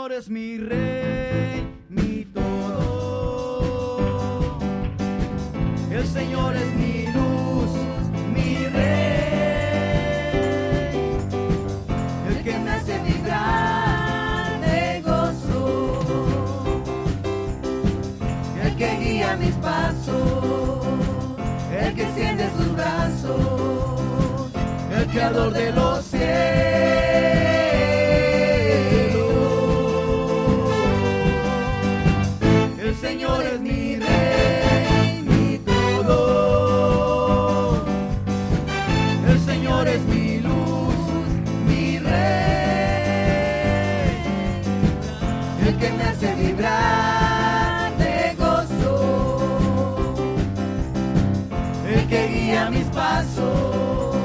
Señor es mi Rey, mi todo. El Señor es mi luz, mi Rey, el que me hace vibrar de gozo, el que guía mis pasos, el que extiende sus brazos, el creador de los cielos. El Señor es mi Rey, mi todo. El Señor es mi luz, mi Rey, el que me hace vibrar de gozo, el que guía mis pasos,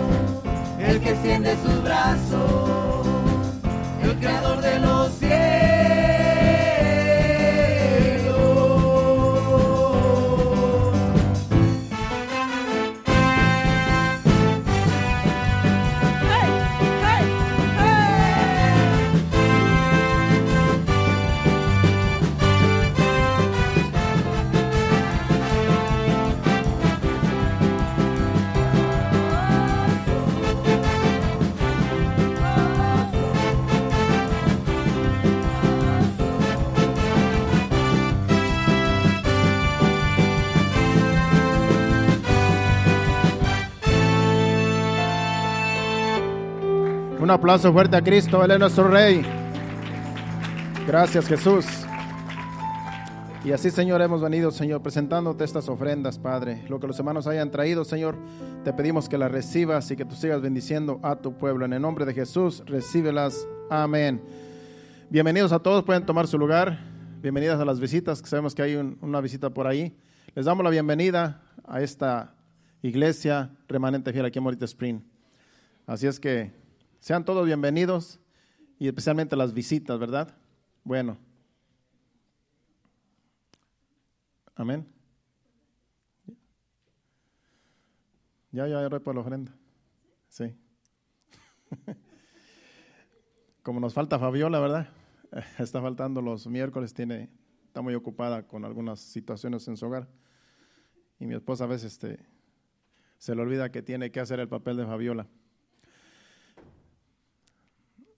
el que extiende sus brazos, el creador de los cielos. Un aplauso fuerte a Cristo, Él es nuestro Rey. Gracias, Jesús. Y así, Señor, hemos venido, Señor, presentándote estas ofrendas, Padre. Lo que los hermanos hayan traído, Señor, te pedimos que las recibas y que tú sigas bendiciendo a tu pueblo. En el nombre de Jesús, recíbelas. Amén. Bienvenidos a todos, pueden tomar su lugar. Bienvenidas a las visitas, que sabemos que hay una visita por ahí. Les damos la bienvenida a esta iglesia remanente fiel aquí en Morita Spring. Así es que sean todos bienvenidos y especialmente las visitas, ¿verdad? Bueno. Amén. Ya oré por la ofrenda. Sí. Como nos falta Fabiola, ¿verdad? Está faltando los miércoles, está muy ocupada con algunas situaciones en su hogar. Y mi esposa a veces se le olvida que tiene que hacer el papel de Fabiola.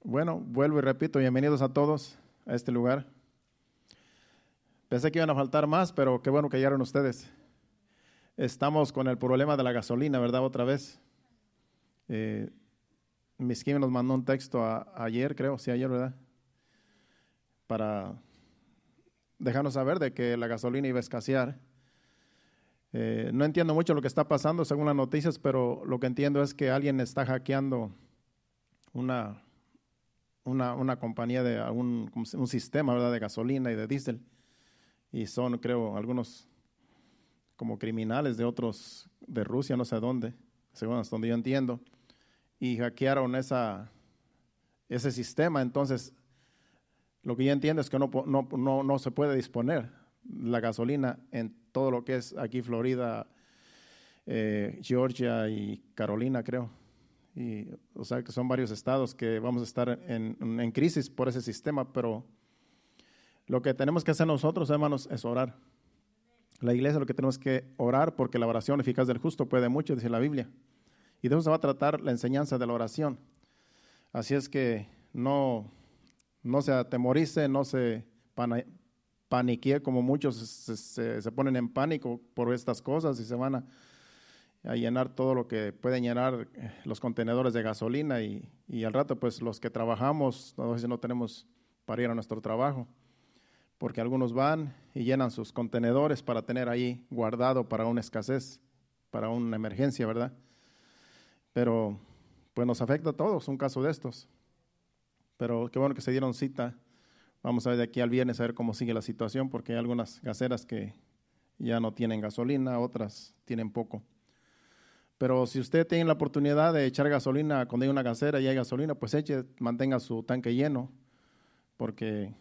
Bueno, vuelvo y repito, bienvenidos a todos a este lugar. Pensé que iban a faltar más, pero qué bueno que llegaron ustedes. Estamos con el problema de la gasolina, ¿verdad? Otra vez. Miss Kim nos mandó un texto ayer, creo, sí, ayer, ¿verdad? Para dejarnos saber de que la gasolina iba a escasear. No entiendo mucho lo que está pasando según las noticias, pero lo que entiendo es que alguien está hackeando una compañía de un sistema, ¿verdad?, de gasolina y de diésel, y son, creo, algunos como criminales de Rusia, no sé dónde, según hasta donde yo entiendo, y hackearon ese sistema. Entonces lo que yo entiendo es que no se puede disponer la gasolina en todo lo que es aquí Florida, Georgia y Carolina, creo. Y, o sea, que son varios estados que vamos a estar en crisis por ese sistema, pero lo que tenemos que hacer nosotros, hermanos, es orar. La iglesia, lo que tenemos que orar, porque la oración eficaz del justo puede mucho, dice la Biblia. Y de eso se va a tratar la enseñanza de la oración. Así es que no se atemorice, no se paniquee como muchos se ponen en pánico por estas cosas y se van a llenar todo lo que pueden llenar los contenedores de gasolina y al rato pues los que trabajamos a veces no tenemos para ir a nuestro trabajo, porque algunos van y llenan sus contenedores para tener ahí guardado para una escasez, para una emergencia, ¿verdad? Pero pues nos afecta a todos un caso de estos. Pero qué bueno que se dieron cita. Vamos a ver de aquí al viernes a ver cómo sigue la situación, porque hay algunas gaseras que ya no tienen gasolina, otras tienen poco. Pero si usted tiene la oportunidad de echar gasolina cuando hay una gasera y hay gasolina, pues mantenga su tanque lleno, porque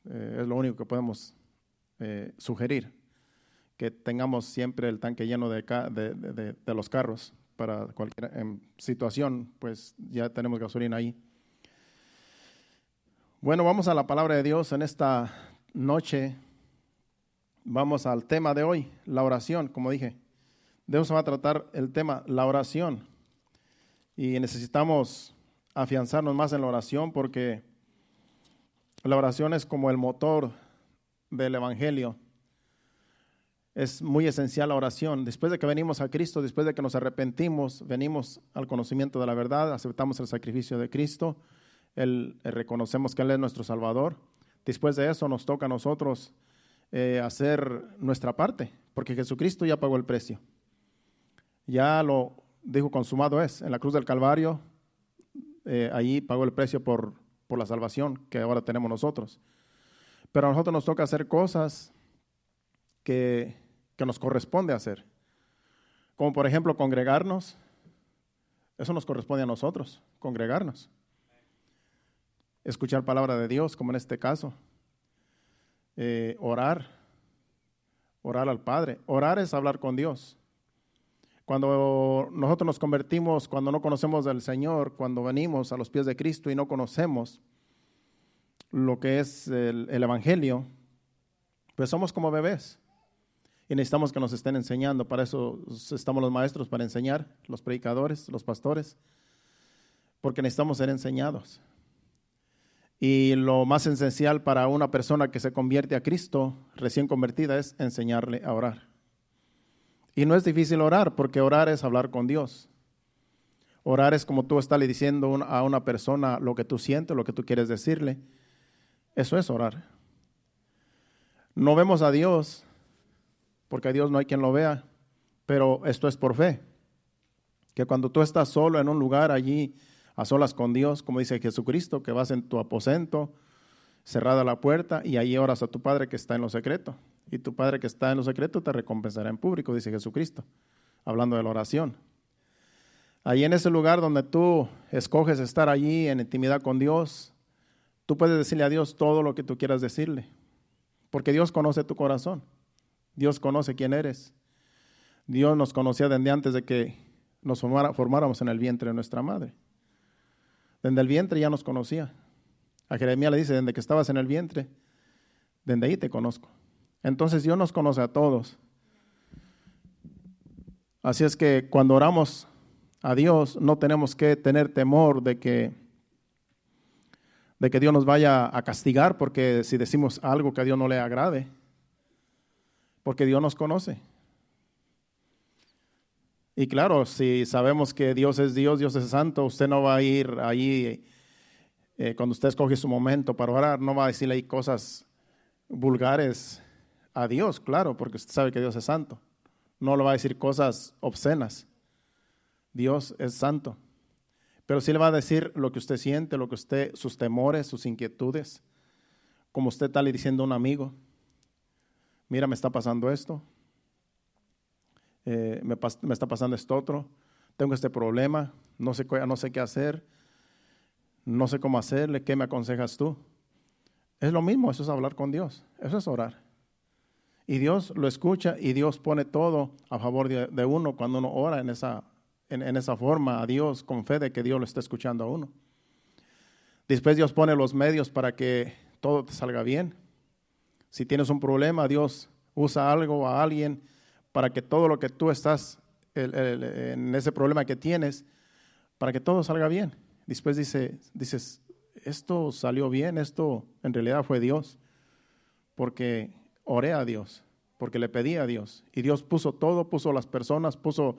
es lo único que podemos sugerir, que tengamos siempre el tanque lleno de los carros para cualquier situación, pues ya tenemos gasolina ahí. Bueno, vamos a la palabra de Dios en esta noche. Vamos al tema de hoy, la oración, como dije. Dios va a tratar el tema, la oración. Y necesitamos afianzarnos más en la oración porque la oración es como el motor del Evangelio. Es muy esencial la oración. Después de que venimos a Cristo, después de que nos arrepentimos, venimos al conocimiento de la verdad, aceptamos el sacrificio de Cristo, reconocemos que Él es nuestro Salvador. Después de eso nos toca a nosotros hacer nuestra parte, porque Jesucristo ya pagó el precio. Ya lo dijo, consumado es. En la cruz del Calvario, allí pagó el precio por la salvación que ahora tenemos nosotros. Pero a nosotros nos toca hacer cosas que nos corresponde hacer. Como por ejemplo congregarnos. Eso nos corresponde a nosotros, congregarnos. Escuchar palabra de Dios, como en este caso. Orar al Padre. Orar es hablar con Dios. Cuando nosotros nos convertimos, cuando no conocemos del Señor, cuando venimos a los pies de Cristo y no conocemos lo que es el Evangelio, pues somos como bebés y necesitamos que nos estén enseñando. Para eso estamos los maestros, para enseñar, los predicadores, los pastores, porque necesitamos ser enseñados. Y lo más esencial para una persona que se convierte a Cristo, recién convertida, es enseñarle a orar. Y no es difícil orar, porque orar es hablar con Dios. Orar es como tú estás diciendo a una persona lo que tú sientes, lo que tú quieres decirle. Eso es orar. No vemos a Dios, porque a Dios no hay quien lo vea, pero esto es por fe. Que cuando tú estás solo en un lugar allí, a solas con Dios, como dice Jesucristo, que vas en tu aposento, cerrada la puerta, y ahí oras a tu Padre que está en lo secreto. Y tu Padre que está en lo secreto te recompensará en público, dice Jesucristo, hablando de la oración. Ahí en ese lugar donde tú escoges estar allí en intimidad con Dios, tú puedes decirle a Dios todo lo que tú quieras decirle, porque Dios conoce tu corazón, Dios conoce quién eres. Dios nos conocía desde antes de que nos formáramos en el vientre de nuestra madre. Desde el vientre ya nos conocía. A Jeremías le dice, desde que estabas en el vientre, desde ahí te conozco. Entonces Dios nos conoce a todos. Así es que cuando oramos a Dios, no tenemos que tener temor de que Dios nos vaya a castigar, porque si decimos algo que a Dios no le agrade, porque Dios nos conoce. Y claro, si sabemos que Dios es santo, usted no va a ir allí, cuando usted escoge su momento para orar, no va a decirle ahí cosas vulgares a Dios, claro, porque usted sabe que Dios es santo. No le va a decir cosas obscenas. Dios es santo. Pero sí le va a decir lo que usted siente, sus temores, sus inquietudes, como usted está le diciendo a un amigo, mira, me está pasando esto. Me está pasando esto otro, tengo este problema, no sé qué hacer, no sé cómo hacerle, ¿qué me aconsejas tú? Es lo mismo, eso es hablar con Dios, eso es orar. Y Dios lo escucha y Dios pone todo a favor de uno cuando uno ora en esa forma a Dios, con fe de que Dios lo está escuchando a uno. Después Dios pone los medios para que todo te salga bien. Si tienes un problema, Dios usa algo a alguien para que todo lo que tú estás en ese problema que tienes, para que todo salga bien. Después dices, esto salió bien, esto en realidad fue Dios, porque oré a Dios, porque le pedí a Dios. Y Dios puso todo, puso las personas, puso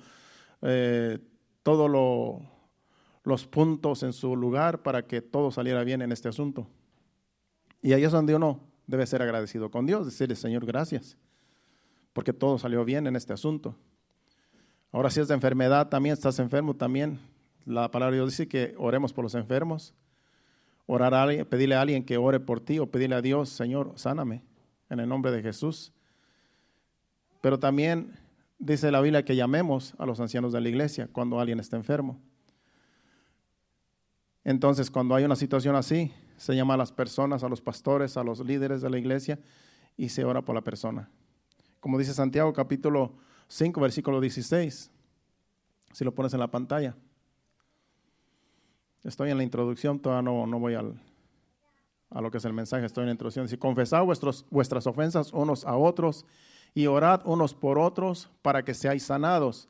todos los puntos en su lugar para que todo saliera bien en este asunto. Y ahí es donde uno debe ser agradecido con Dios, decirle, Señor, gracias, porque todo salió bien en este asunto. Ahora, si es de enfermedad, también estás enfermo, también la palabra de Dios dice que oremos por los enfermos. Orar a alguien, pedirle a alguien que ore por ti, o pedirle a Dios, Señor, sáname en el nombre de Jesús. Pero también dice la Biblia que llamemos a los ancianos de la iglesia cuando alguien está enfermo. Entonces, cuando hay una situación así, se llama a las personas, a los pastores, a los líderes de la iglesia, y se ora por la persona. Como dice Santiago capítulo 5, versículo 16, si lo pones en la pantalla. Estoy en la introducción, todavía no voy a lo que es el mensaje, estoy en la introducción. Dice, confesad vuestras ofensas unos a otros y orad unos por otros para que seáis sanados.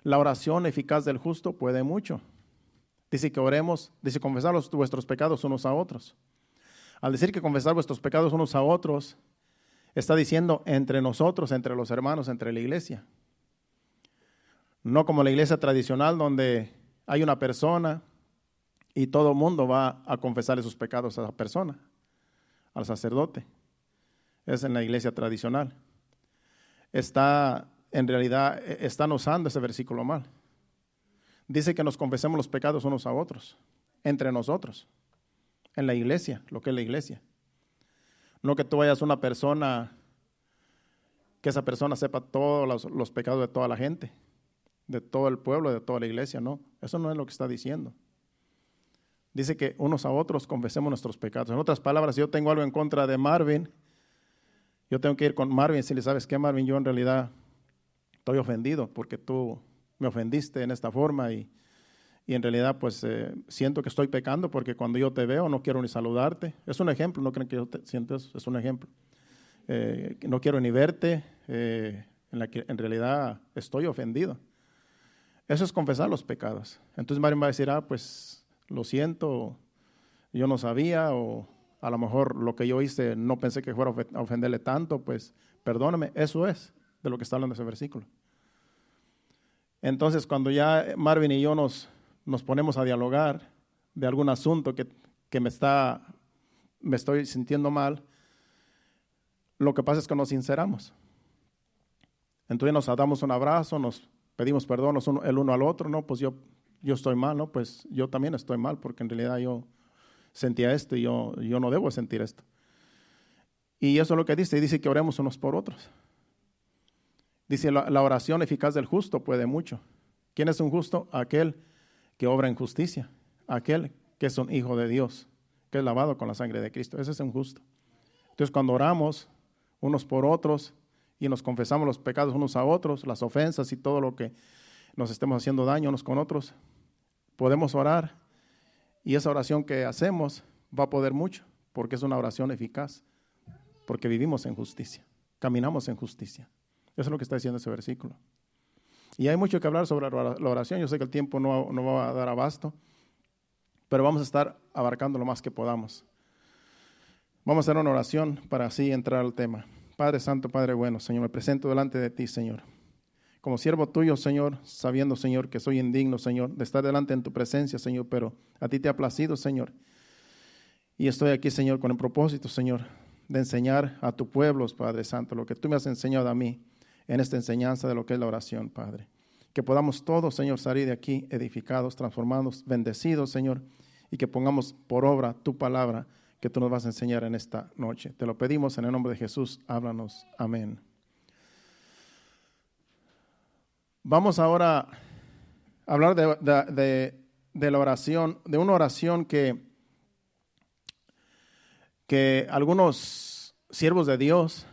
La oración eficaz del justo puede mucho. Dice que oremos, dice confesad vuestros pecados unos a otros. Al decir que confesar vuestros pecados unos a otros, está diciendo entre nosotros, entre los hermanos, entre la iglesia. No como la iglesia tradicional donde hay una persona y todo el mundo va a confesarle sus pecados a esa persona, al sacerdote. Es en la iglesia tradicional. En realidad, están usando ese versículo mal. Dice que nos confesemos los pecados unos a otros, entre nosotros, en la iglesia, lo que es la iglesia. No que tú vayas a una persona, que esa persona sepa todos los pecados de toda la gente, de todo el pueblo, de toda la iglesia, no. Eso no es lo que está diciendo. Dice que unos a otros confesemos nuestros pecados. En otras palabras, si yo tengo algo en contra de Marvin, yo tengo que ir con Marvin y decirle, ¿sabes qué, Marvin? Yo en realidad estoy ofendido porque tú me ofendiste en esta forma y en realidad pues siento que estoy pecando porque cuando yo te veo no quiero ni saludarte. Es un ejemplo, no creen que yo siento eso, es un ejemplo. No quiero ni verte, en la que en realidad estoy ofendido. Eso es confesar los pecados. Entonces Marvin va a decir, pues lo siento, yo no sabía, o a lo mejor lo que yo hice no pensé que fuera a ofenderle tanto, pues perdóname. Eso es de lo que está hablando ese versículo. Entonces cuando ya Marvin y yo nos ponemos a dialogar de algún asunto que me estoy sintiendo mal, lo que pasa es que nos sinceramos. Entonces nos damos un abrazo, nos pedimos perdón el uno al otro, no, pues yo estoy mal, no, pues yo también estoy mal porque en realidad yo sentía esto y yo no debo sentir esto. Y eso es lo que dice que oremos unos por otros. Dice la oración eficaz del justo puede mucho. ¿Quién es un justo? Aquel que obra en justicia, aquel que es un hijo de Dios, que es lavado con la sangre de Cristo. Ese es un justo. Entonces cuando oramos unos por otros y nos confesamos los pecados unos a otros, las ofensas y todo lo que nos estemos haciendo daño unos con otros, podemos orar y esa oración que hacemos va a poder mucho porque es una oración eficaz, porque vivimos en justicia, caminamos en justicia. Eso es lo que está diciendo ese versículo. Y hay mucho que hablar sobre la oración. Yo sé que el tiempo no va a dar abasto, pero vamos a estar abarcando lo más que podamos. Vamos a hacer una oración para así entrar al tema. Padre Santo, Padre bueno, Señor, me presento delante de ti, Señor. Como siervo tuyo, Señor, sabiendo, Señor, que soy indigno, Señor, de estar delante en tu presencia, Señor, pero a ti te ha placido, Señor. Y estoy aquí, Señor, con el propósito, Señor, de enseñar a tu pueblo, Padre Santo, lo que tú me has enseñado a mí en esta enseñanza de lo que es la oración, Padre. Que podamos todos, Señor, salir de aquí edificados, transformados, bendecidos, Señor, y que pongamos por obra tu palabra que tú nos vas a enseñar en esta noche. Te lo pedimos en el nombre de Jesús, háblanos. Amén. Vamos ahora a hablar de la oración, de una oración que algunos siervos de Dios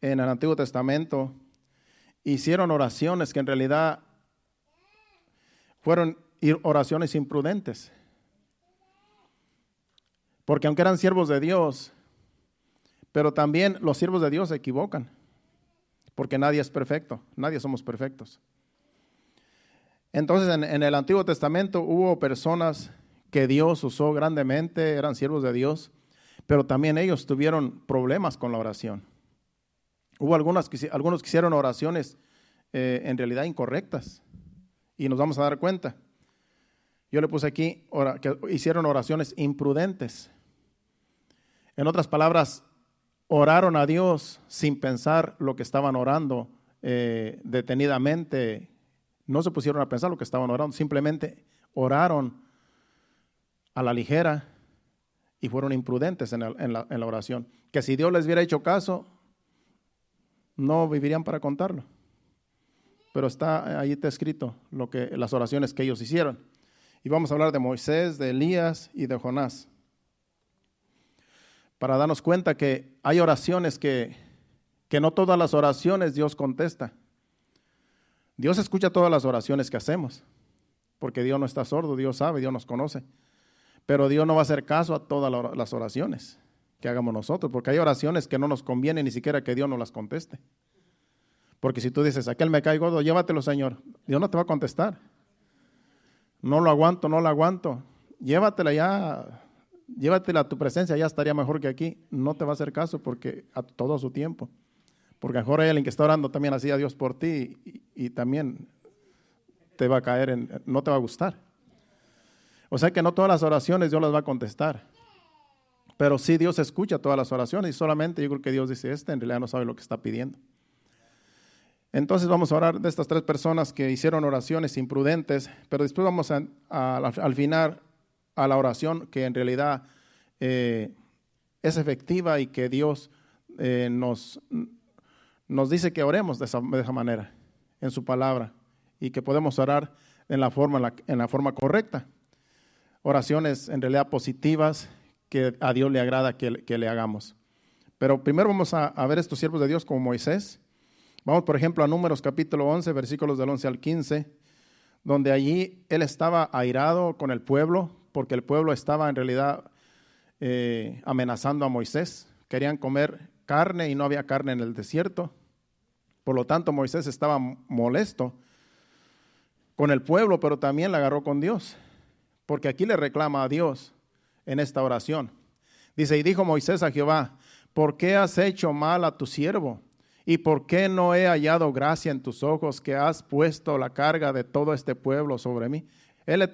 en el Antiguo Testamento hicieron oraciones que en realidad fueron oraciones imprudentes. Porque aunque eran siervos de Dios, pero también los siervos de Dios se equivocan. Porque nadie es perfecto, nadie somos perfectos. Entonces en el Antiguo Testamento hubo personas que Dios usó grandemente, eran siervos de Dios, pero también ellos tuvieron problemas con la oración. Hubo algunos que hicieron oraciones en realidad incorrectas y nos vamos a dar cuenta. Yo le puse aquí que hicieron oraciones imprudentes. En otras palabras, oraron a Dios sin pensar lo que estaban orando detenidamente. No se pusieron a pensar lo que estaban orando, simplemente oraron a la ligera y fueron imprudentes en la oración. Que si Dios les hubiera hecho caso, no vivirían para contarlo. Pero ahí está escrito las oraciones que ellos hicieron. Y vamos a hablar de Moisés, de Elías y de Jonás. Para darnos cuenta que hay oraciones que no todas las oraciones Dios contesta. Dios escucha todas las oraciones que hacemos, porque Dios no está sordo, Dios sabe, Dios nos conoce. Pero Dios no va a hacer caso a todas las oraciones que hagamos nosotros, porque hay oraciones que no nos conviene ni siquiera que Dios nos las conteste. Porque si tú dices, aquel me cae gordo, llévatelo, Señor, Dios no te va a contestar. No lo aguanto, no lo aguanto. Llévatela ya, llévatela a tu presencia, ya estaría mejor que aquí. No te va a hacer caso porque a todo su tiempo. Porque a lo mejor hay alguien que está orando también así a Dios por ti y también te va a caer, no te va a gustar. O sea que no todas las oraciones Dios las va a contestar. Pero sí Dios escucha todas las oraciones y solamente yo creo que Dios dice, en realidad no sabe lo que está pidiendo. Entonces vamos a orar de estas 3 personas que hicieron oraciones imprudentes, pero después vamos al final a la oración que en realidad es efectiva y que Dios nos dice que oremos de esa manera, en su palabra, y que podemos orar en la forma correcta. Oraciones en realidad positivas que a Dios le agrada que le hagamos. Pero primero vamos a ver estos siervos de Dios como Moisés. Vamos, por ejemplo, a Números capítulo 11, versículos del 11 al 15, donde allí él estaba airado con el pueblo, porque el pueblo estaba en realidad amenazando a Moisés. Querían comer carne y no había carne en el desierto. Por lo tanto, Moisés estaba molesto con el pueblo, pero también la agarró con Dios, porque aquí le reclama a Dios en esta oración. Dice, y dijo Moisés a Jehová, ¿por qué has hecho mal a tu siervo? ¿Y por qué no he hallado gracia en tus ojos que has puesto la carga de todo este pueblo sobre mí? Él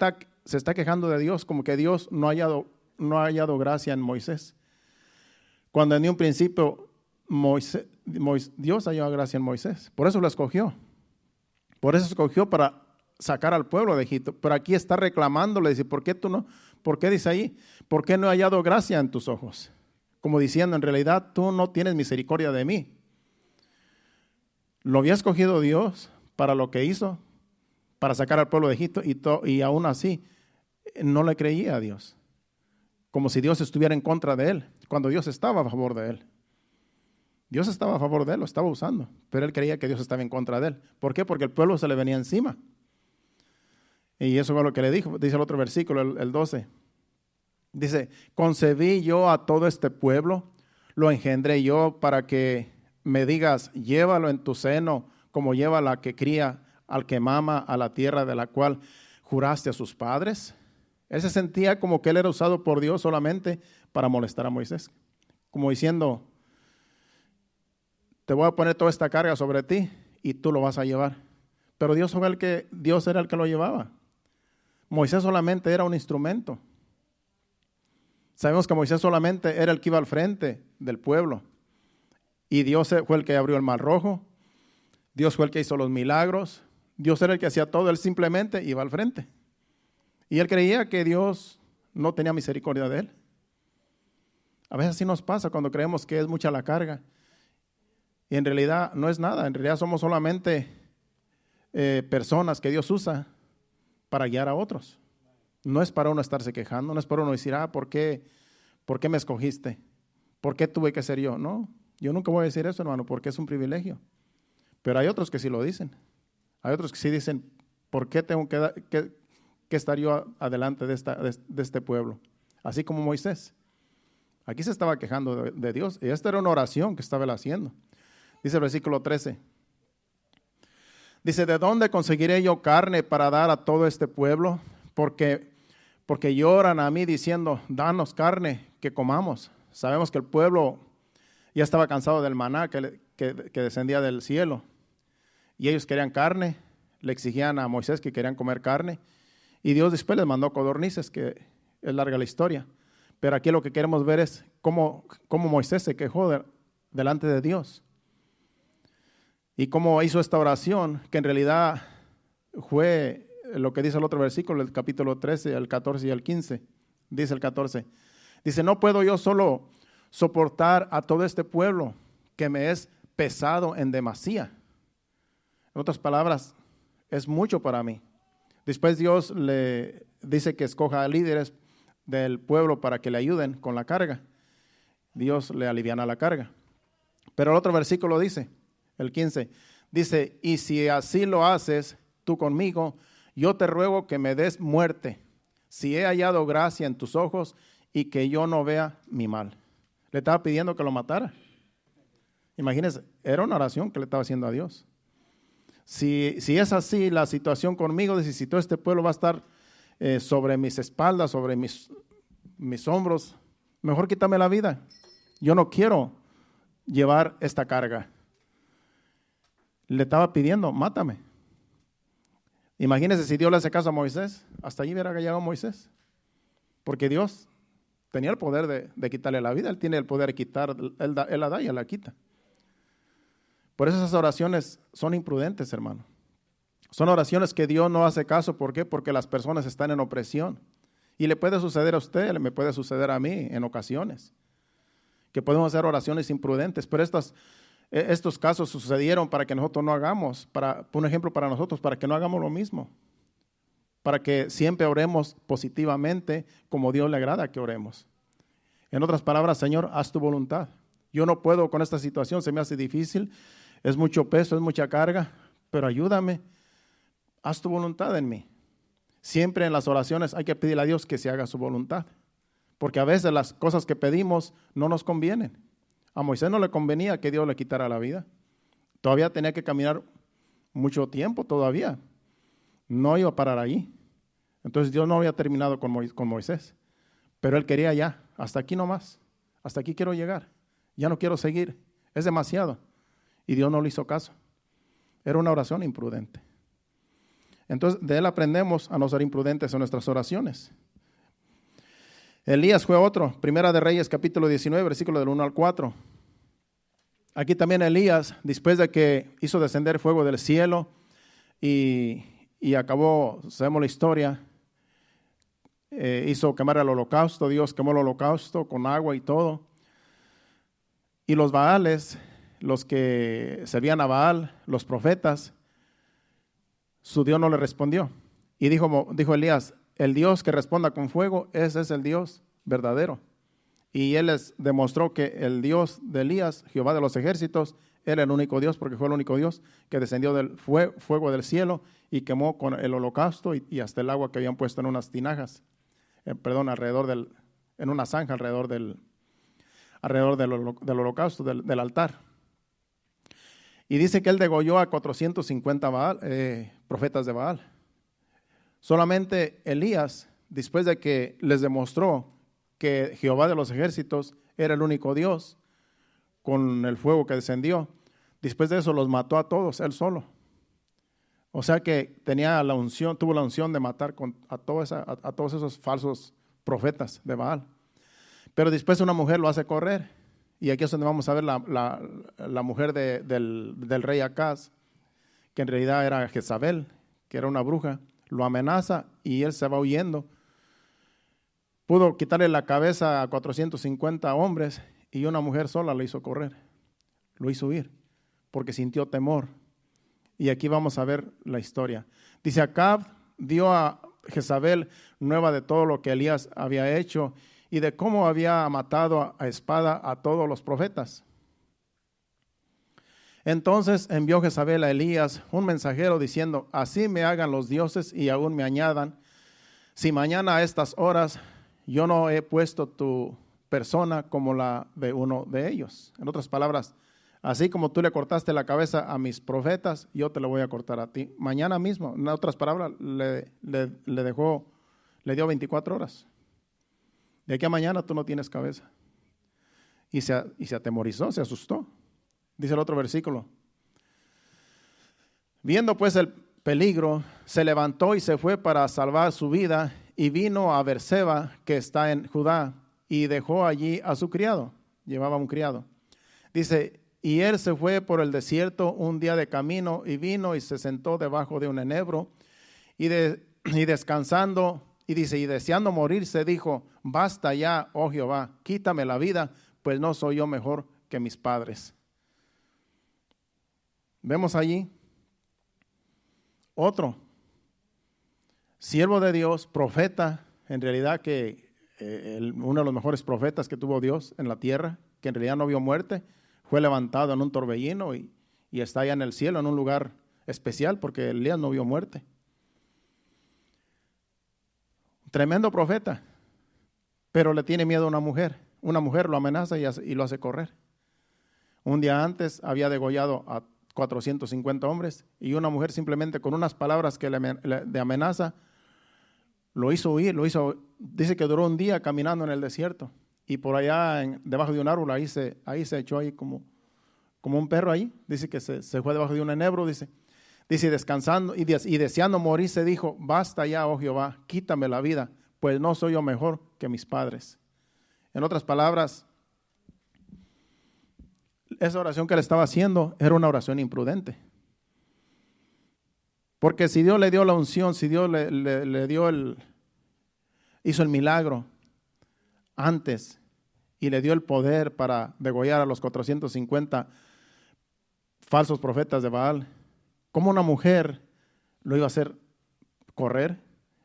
se está quejando de Dios como que Dios no ha hallado gracia en Moisés. Cuando en un principio Dios halló gracia en Moisés. Por eso lo escogió. Por eso escogió para sacar al pueblo de Egipto. Pero aquí está reclamándole, dice, ¿por qué tú no? ¿Por qué dice ahí? ¿Por qué no he hallado gracia en tus ojos? Como diciendo, en realidad tú no tienes misericordia de mí. Lo había escogido Dios para lo que hizo, para sacar al pueblo de Egipto, y aún así no le creía a Dios. Como si Dios estuviera en contra de él, cuando Dios estaba a favor de él. Dios estaba a favor de él, lo estaba usando, pero él creía que Dios estaba en contra de él. ¿Por qué? Porque el pueblo se le venía encima. Y eso fue lo que le dijo, dice el otro versículo, el 12. Dice, concebí yo a todo este pueblo, lo engendré yo para que me digas, llévalo en tu seno, como lleva la que cría al que mama a la tierra de la cual juraste a sus padres. Él se sentía como que él era usado por Dios solamente para molestar a Moisés. Como diciendo, te voy a poner toda esta carga sobre ti y tú lo vas a llevar. Pero Dios era el que lo llevaba. Moisés solamente era un instrumento. Sabemos que Moisés solamente era el que iba al frente del pueblo. Y Dios fue el que abrió el mar rojo. Dios fue el que hizo los milagros. Dios era el que hacía todo. Él simplemente iba al frente. Y él creía que Dios no tenía misericordia de él. A veces así nos pasa cuando creemos que es mucha la carga. Y en realidad no es nada. En realidad somos solamente personas que Dios usa para guiar a otros. No es para uno estarse quejando. No es para uno decir, ¿por qué me escogiste? ¿Por qué tuve que ser yo? No. Yo nunca voy a decir eso, hermano, porque es un privilegio. Pero hay otros que sí lo dicen. Hay otros que sí dicen, ¿por qué tengo que estar yo adelante de este pueblo? Así como Moisés. Aquí se estaba quejando de Dios. Y esta era una oración que estaba él haciendo. Dice el versículo 13. Dice, ¿de dónde conseguiré yo carne para dar a todo este pueblo? Porque lloran a mí diciendo, danos carne que comamos. Sabemos que el pueblo ya estaba cansado del maná que descendía del cielo. Y ellos querían carne, le exigían a Moisés que querían comer carne. Y Dios después les mandó codornices, que es larga la historia. Pero aquí lo que queremos ver es cómo Moisés se quejó delante de Dios. Y cómo hizo esta oración, que en realidad fue lo que dice el otro versículo, el capítulo 13, el 14 y el 15. Dice el 14. Dice, no puedo yo solo soportar a todo este pueblo que me es pesado en demasía. En otras palabras, es mucho para mí. Después Dios le dice que escoja a líderes del pueblo para que le ayuden con la carga. Dios le aliviana la carga. Pero el otro versículo dice, el 15, dice, y si así lo haces tú conmigo, yo te ruego que me des muerte, si he hallado gracia en tus ojos y que yo no vea mi mal. Le estaba pidiendo que lo matara. Imagínense, era una oración que le estaba haciendo a Dios. Si es así la situación conmigo, dice, si todo este pueblo va a estar sobre mis espaldas, sobre mis hombros, mejor quítame la vida. Yo no quiero llevar esta carga. Le estaba pidiendo, mátame. Imagínense si Dios le hace caso a Moisés, hasta allí hubiera llegado Moisés. Porque Dios tenía el poder de quitarle la vida, Él tiene el poder de quitar, Él la da y Él la quita. Por eso esas oraciones son imprudentes, hermano. Son oraciones que Dios no hace caso. ¿Por qué? Porque las personas están en opresión. Y le puede suceder a usted, me puede suceder a mí en ocasiones. Que podemos hacer oraciones imprudentes. Pero estos casos sucedieron para que nosotros no hagamos, un ejemplo para nosotros, para que no hagamos lo mismo. Para que siempre oremos positivamente como Dios le agrada que oremos. En otras palabras, Señor, haz tu voluntad. Yo no puedo con esta situación, se me hace difícil, es mucho peso, es mucha carga, pero ayúdame, haz tu voluntad en mí. Siempre en las oraciones hay que pedirle a Dios que se haga su voluntad, porque a veces las cosas que pedimos no nos convienen. A Moisés no le convenía que Dios le quitara la vida. Todavía tenía que caminar mucho tiempo todavía. No iba a parar ahí. Entonces Dios no había terminado con Moisés, pero él quería ya, hasta aquí nomás, hasta aquí quiero llegar. Ya no quiero seguir, es demasiado. Y Dios no le hizo caso. Era una oración imprudente. Entonces, de él aprendemos a no ser imprudentes en nuestras oraciones. Elías fue otro, Primera de Reyes, capítulo 19, versículo del 1 al 4. Aquí también Elías, después de que hizo descender fuego del cielo y acabó, sabemos la historia, hizo quemar el holocausto, Dios quemó el holocausto con agua y todo. Y los Baales, los que servían a Baal, los profetas, su Dios no le respondió. Y dijo Elías, el Dios que responda con fuego, ese es el Dios verdadero. Y él les demostró que el Dios de Elías, Jehová de los ejércitos, era el único Dios, porque fue el único Dios que descendió del fuego del cielo y quemó con el holocausto y hasta el agua que habían puesto en unas tinajas, en una zanja alrededor del holocausto, del altar. Y dice que él degolló a 450 profetas de Baal. Solamente Elías, después de que les demostró que Jehová de los ejércitos era el único Dios, con el fuego que descendió, después de eso los mató a todos, él solo. O sea que tuvo la unción de matar a todos esos falsos profetas de Baal. Pero después una mujer lo hace correr. Y aquí es donde vamos a ver la mujer del rey Acaz, que en realidad era Jezabel, que era una bruja. Lo amenaza y él se va huyendo. Pudo quitarle la cabeza a 450 hombres y una mujer sola lo hizo correr. Lo hizo huir porque sintió temor. Y aquí vamos a ver la historia. Dice, Acab dio a Jezabel nueva de todo lo que Elías había hecho y de cómo había matado a espada a todos los profetas. Entonces envió Jezabel a Elías un mensajero diciendo, así me hagan los dioses y aún me añadan, si mañana a estas horas yo no he puesto tu persona como la de uno de ellos. En otras palabras, así como tú le cortaste la cabeza a mis profetas, yo te lo voy a cortar a ti. Mañana mismo, en otras palabras, le dio 24 horas. De aquí a mañana tú no tienes cabeza. Y se atemorizó, se asustó. Dice el otro versículo. Viendo pues el peligro, se levantó y se fue para salvar su vida y vino a Beerseba, que está en Judá, y dejó allí a su criado. Llevaba un criado. Dice, y él se fue por el desierto un día de camino y vino y se sentó debajo de un enebro y descansando. Y dice, y deseando morirse, dijo, basta ya, oh Jehová, quítame la vida, pues no soy yo mejor que mis padres. Vemos allí otro siervo de Dios, profeta, en realidad que uno de los mejores profetas que tuvo Dios en la tierra, que en realidad no vio muerte, fue levantado en un torbellino y está allá en el cielo, en un lugar especial, porque Elías no vio muerte. tremendo profeta, pero le tiene miedo a una mujer. Una mujer lo amenaza y lo hace correr. Un día antes había degollado a 450 hombres y una mujer simplemente con unas palabras de amenaza lo hizo huir, dice que duró un día caminando en el desierto y por allá debajo de un árbol ahí se echó ahí como un perro ahí, dice que se fue debajo de un enebro, dice descansando y deseando morir se dijo, basta ya, oh Jehová, quítame la vida, pues no soy yo mejor que mis padres. En otras palabras, esa oración que él estaba haciendo era una oración imprudente. Porque si Dios le dio la unción, si Dios le dio hizo el milagro antes y le dio el poder para degollar a los 450 falsos profetas de Baal, ¿cómo una mujer lo iba a hacer correr?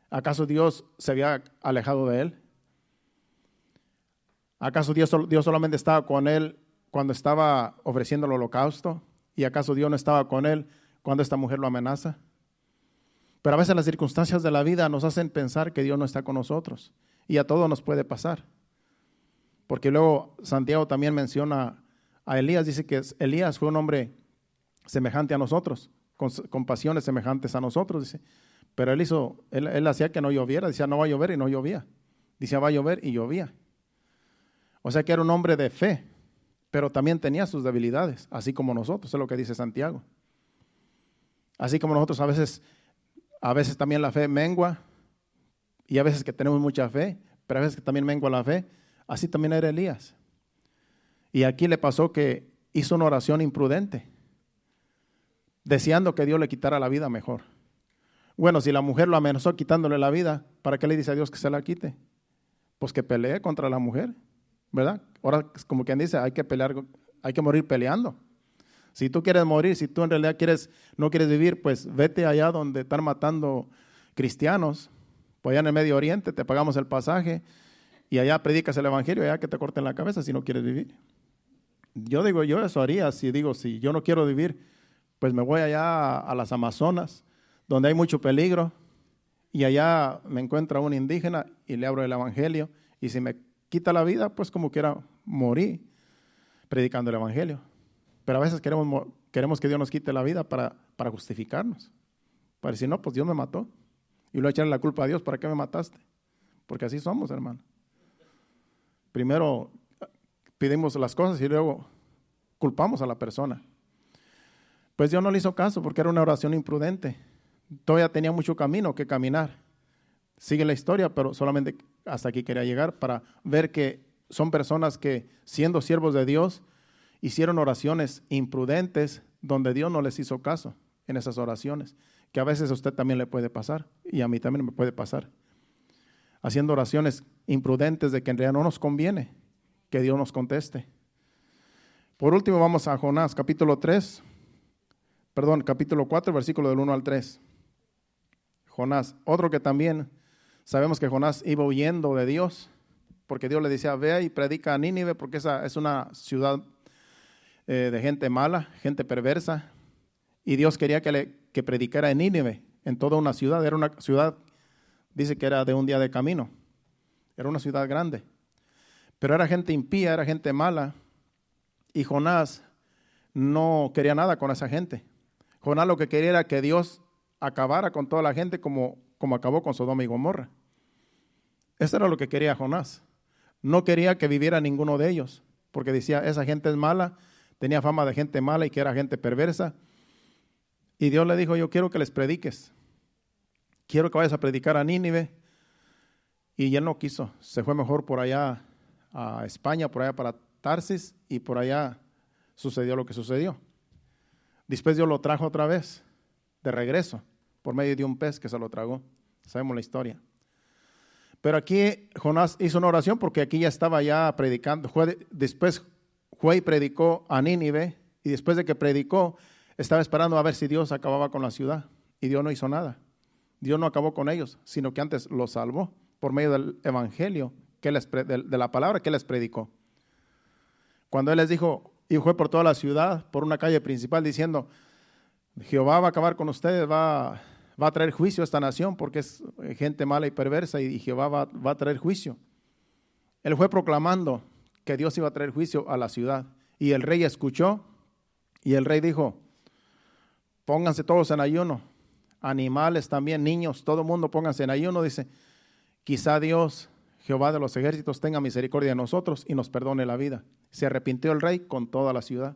¿Acaso Dios se había alejado de él? ¿Acaso Dios solamente estaba con él cuando estaba ofreciendo el holocausto? ¿Y acaso Dios no estaba con él cuando esta mujer lo amenaza? Pero a veces las circunstancias de la vida nos hacen pensar que Dios no está con nosotros. Y a todos nos puede pasar. Porque luego Santiago también menciona a Elías, dice que Elías fue un hombre semejante a nosotros, con pasiones semejantes a nosotros, dice. Pero él hacía que no lloviera, decía no va a llover y no llovía. Decía va a llover y llovía. O sea que era un hombre de fe, pero también tenía sus debilidades, así como nosotros, es lo que dice Santiago. Así como nosotros a veces también la fe mengua, y a veces que tenemos mucha fe, pero a veces que también mengua la fe, así también era Elías. Y aquí le pasó que hizo una oración imprudente, deseando que Dios le quitara la vida mejor. Bueno, si la mujer lo amenazó quitándole la vida, ¿para qué le dice a Dios que se la quite? Pues que pelee contra la mujer, ¿verdad? Ahora, como quien dice, hay que pelear, hay que morir peleando. Si tú quieres morir, si tú en realidad no quieres vivir, pues vete allá donde están matando cristianos, pues allá en el Medio Oriente, te pagamos el pasaje y allá predicas el evangelio, allá que te corten la cabeza si no quieres vivir. Yo eso haría, si yo no quiero vivir, pues me voy allá a las Amazonas, donde hay mucho peligro, y allá me encuentra un indígena y le abro el evangelio, y si me quita la vida, pues como quiera morir predicando el evangelio. Pero a veces queremos que Dios nos quite la vida para justificarnos. Para decir, no, pues Dios me mató. Y luego echarle la culpa a Dios, ¿para qué me mataste? Porque así somos, hermano. Primero pedimos las cosas y luego culpamos a la persona. Pues Dios no le hizo caso porque era una oración imprudente. Todavía tenía mucho camino que caminar. Sigue la historia, pero solamente hasta aquí quería llegar para ver que son personas que, siendo siervos de Dios, hicieron oraciones imprudentes donde Dios no les hizo caso en esas oraciones, que a veces a usted también le puede pasar y a mí también me puede pasar. Haciendo oraciones imprudentes de que en realidad no nos conviene que Dios nos conteste. Por último vamos a Jonás capítulo 4, versículo del 1 al 3. Jonás, otro que también sabemos que Jonás iba huyendo de Dios, porque Dios le decía, ve y predica a Nínive, porque esa es una ciudad de gente mala, gente perversa, y Dios quería que predicara en Nínive, en toda una ciudad. Era una ciudad, dice que era de un día de camino, era una ciudad grande, pero era gente impía, era gente mala, y Jonás no quería nada con esa gente. Jonás lo que quería era que Dios acabara con toda la gente como acabó con Sodoma y Gomorra. Eso era lo que quería Jonás. No quería que viviera ninguno de ellos, porque decía, esa gente es mala, tenía fama de gente mala y que era gente perversa. Y Dios le dijo, yo quiero que les prediques. Quiero que vayas a predicar a Nínive. Y él no quiso, se fue mejor por allá a España, por allá para Tarsis, y por allá sucedió lo que sucedió. Después Dios lo trajo otra vez, de regreso, por medio de un pez que se lo tragó. Sabemos la historia. Pero aquí Jonás hizo una oración porque aquí ya estaba ya predicando. Después fue y predicó a Nínive, y después de que predicó, estaba esperando a ver si Dios acababa con la ciudad. Y Dios no hizo nada. Dios no acabó con ellos, sino que antes los salvó por medio del evangelio, de la palabra que les predicó. Cuando él les dijo, y fue por toda la ciudad, por una calle principal, diciendo, Jehová va a acabar con ustedes, va va a traer juicio a esta nación porque es gente mala y perversa y Jehová va a traer juicio. Él fue proclamando que Dios iba a traer juicio a la ciudad y el rey escuchó y el rey dijo, pónganse todos en ayuno, animales también, niños, todo el mundo pónganse en ayuno, dice, quizá Dios, Jehová de los ejércitos, tenga misericordia de nosotros y nos perdone la vida. Se arrepintió el rey con toda la ciudad.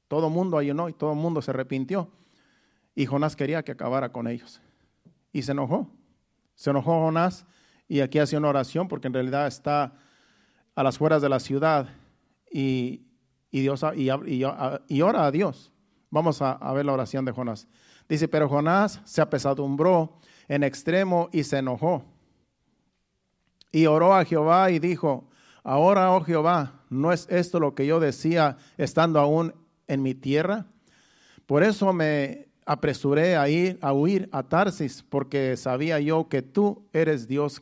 Todo el mundo ayunó y todo el mundo se arrepintió. Y Jonás quería que acabara con ellos. Y se enojó. Se enojó Jonás y aquí hace una oración porque en realidad está a las afueras de la ciudad y ora a Dios. Vamos a ver la oración de Jonás. Dice, pero Jonás se apesadumbró en extremo y se enojó. Y oró a Jehová y dijo, ahora, oh Jehová, ¿no es esto lo que yo decía estando aún en mi tierra? Por eso me apresuré a huir a Tarsis, porque sabía yo que tú eres Dios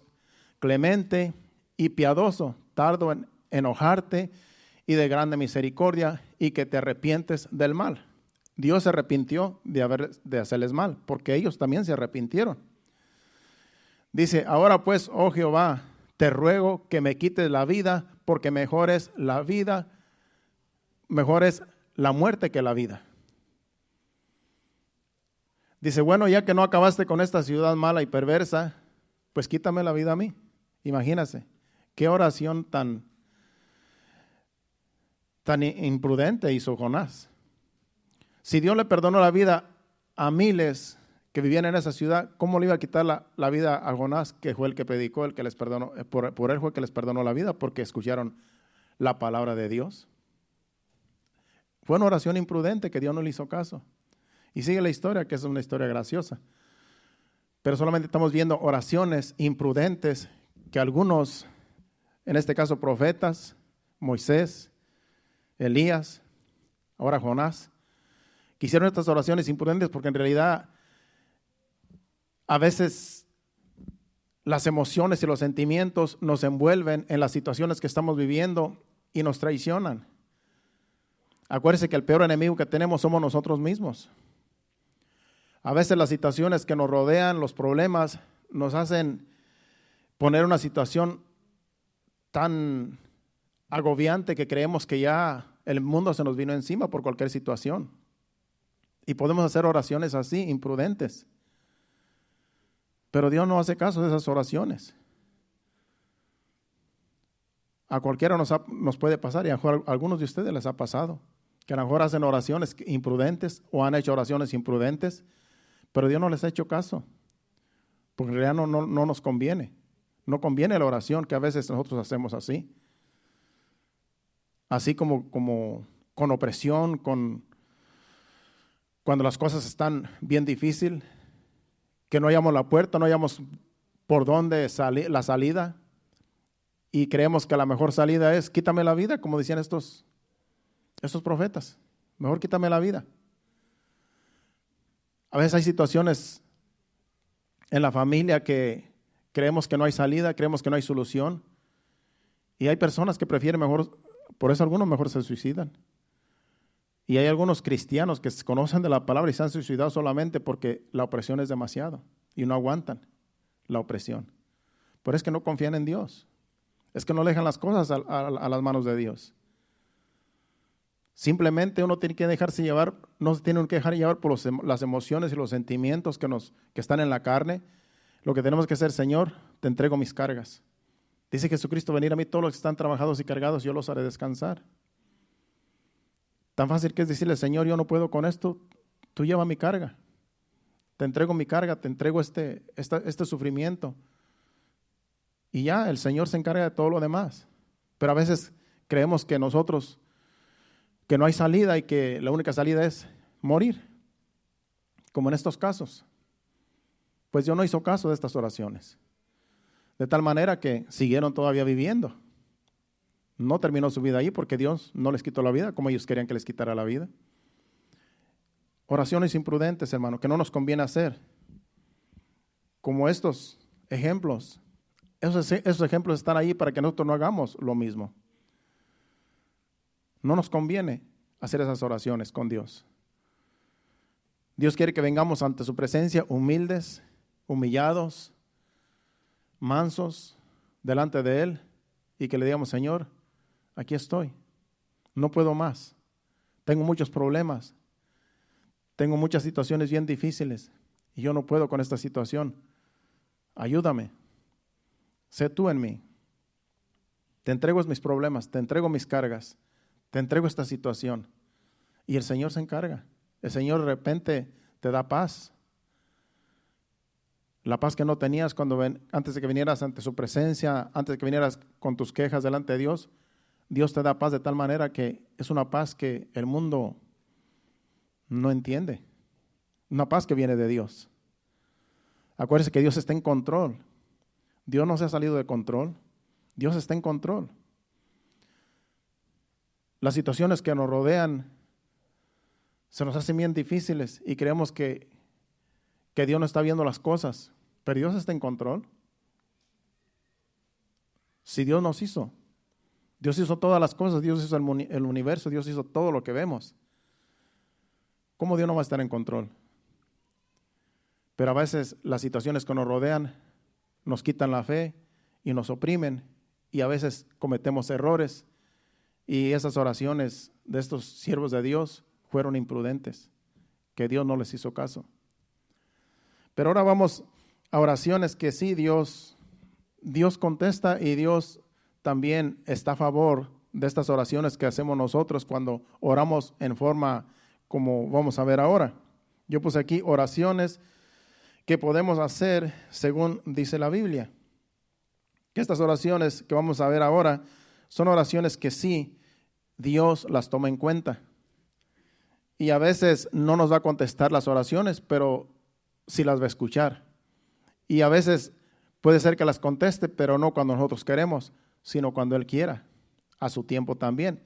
clemente y piadoso, tardo en enojarte y de grande misericordia, y que te arrepientes del mal. Dios se arrepintió de hacerles mal, porque ellos también se arrepintieron. Dice, ahora pues, oh Jehová, te ruego que me quites la vida, porque mejor es la vida, mejor es la muerte que la vida. Dice, bueno, ya que no acabaste con esta ciudad mala y perversa, pues quítame la vida a mí. Imagínense, qué oración tan imprudente hizo Jonás. Si Dios le perdonó la vida a miles que vivían en esa ciudad, ¿cómo le iba a quitar la vida a Jonás, que fue el que predicó, el que les perdonó? Por él fue que les perdonó la vida, porque escucharon la palabra de Dios. Fue una oración imprudente que Dios no le hizo caso. Y sigue la historia, que es una historia graciosa. Pero solamente estamos viendo oraciones imprudentes que algunos, en este caso profetas, Moisés, Elías, ahora Jonás, que hicieron estas oraciones imprudentes porque en realidad a veces las emociones y los sentimientos nos envuelven en las situaciones que estamos viviendo y nos traicionan. Acuérdense que el peor enemigo que tenemos somos nosotros mismos. A veces las situaciones que nos rodean, los problemas, nos hacen poner una situación tan agobiante que creemos que ya el mundo se nos vino encima por cualquier situación. Y podemos hacer oraciones así, imprudentes. Pero Dios no hace caso de esas oraciones. A cualquiera nos puede pasar, y a algunos de ustedes les ha pasado, que a lo mejor hacen oraciones imprudentes o han hecho oraciones imprudentes, pero Dios no les ha hecho caso, porque en realidad no nos conviene. No conviene la oración que a veces nosotros hacemos así. Así como con opresión, cuando las cosas están bien difíciles, que no hayamos la puerta, no hayamos por dónde salir, la salida, y creemos que la mejor salida es quítame la vida, como decían estos profetas, mejor quítame la vida. A veces hay situaciones en la familia que creemos que no hay salida, creemos que no hay solución, y hay personas que prefieren mejor, por eso algunos mejor se suicidan. Y hay algunos cristianos que conocen de la palabra y se han suicidado solamente porque la opresión es demasiado y no aguantan la opresión. Pero es que no confían en Dios. Es que no dejan las cosas a las manos de Dios. Simplemente uno tiene que dejarse llevar, no se tiene que dejar llevar por las emociones y los sentimientos que están en la carne. Lo que tenemos que hacer, Señor, te entrego mis cargas. Dice Jesucristo, venir a mí todos los que están trabajados y cargados, yo los haré descansar. Tan fácil que es decirle, Señor, yo no puedo con esto, tú lleva mi carga. Te entrego mi carga, te entrego este sufrimiento. Y ya, el Señor se encarga de todo lo demás. Pero a veces creemos que nosotros, que no hay salida y que la única salida es morir, como en estos casos. Pues Dios no hizo caso de estas oraciones. De tal manera que siguieron todavía viviendo. No terminó su vida ahí porque Dios no les quitó la vida como ellos querían que les quitara la vida. Oraciones imprudentes, hermano, que no nos conviene hacer. Como estos ejemplos. Esos ejemplos están ahí para que nosotros no hagamos lo mismo. No nos conviene hacer esas oraciones con Dios. Dios quiere que vengamos ante su presencia humildes, humillados, mansos, delante de Él, y que le digamos, Señor, aquí estoy, no puedo más, tengo muchos problemas, tengo muchas situaciones bien difíciles, y yo no puedo con esta situación, ayúdame, sé tú en mí, te entrego mis problemas, te entrego mis cargas, te entrego esta situación, y el Señor se encarga. El Señor de repente te da paz. La paz que no tenías antes de que vinieras ante su presencia, antes de que vinieras con tus quejas delante de Dios, Dios te da paz de tal manera que es una paz que el mundo no entiende. Una paz que viene de Dios. Acuérdese que Dios está en control. Dios no se ha salido de control. Dios está en control. Las situaciones que nos rodean se nos hacen bien difíciles y creemos que Dios no está viendo las cosas, pero Dios está en control. Si Dios nos hizo, Dios hizo todas las cosas, Dios hizo el universo, Dios hizo todo lo que vemos. ¿Cómo Dios no va a estar en control? Pero a veces las situaciones que nos rodean nos quitan la fe y nos oprimen y a veces cometemos errores y esas oraciones de estos siervos de Dios fueron imprudentes, que Dios no les hizo caso. Pero ahora vamos a oraciones que sí Dios contesta y Dios también está a favor de estas oraciones que hacemos nosotros cuando oramos en forma como vamos a ver ahora. Yo puse aquí oraciones que podemos hacer según dice la Biblia. Que estas oraciones que vamos a ver ahora son oraciones que sí Dios las toma en cuenta. Y a veces no nos va a contestar las oraciones, pero sí las va a escuchar. Y a veces puede ser que las conteste, pero no cuando nosotros queremos, sino cuando Él quiera, a su tiempo también.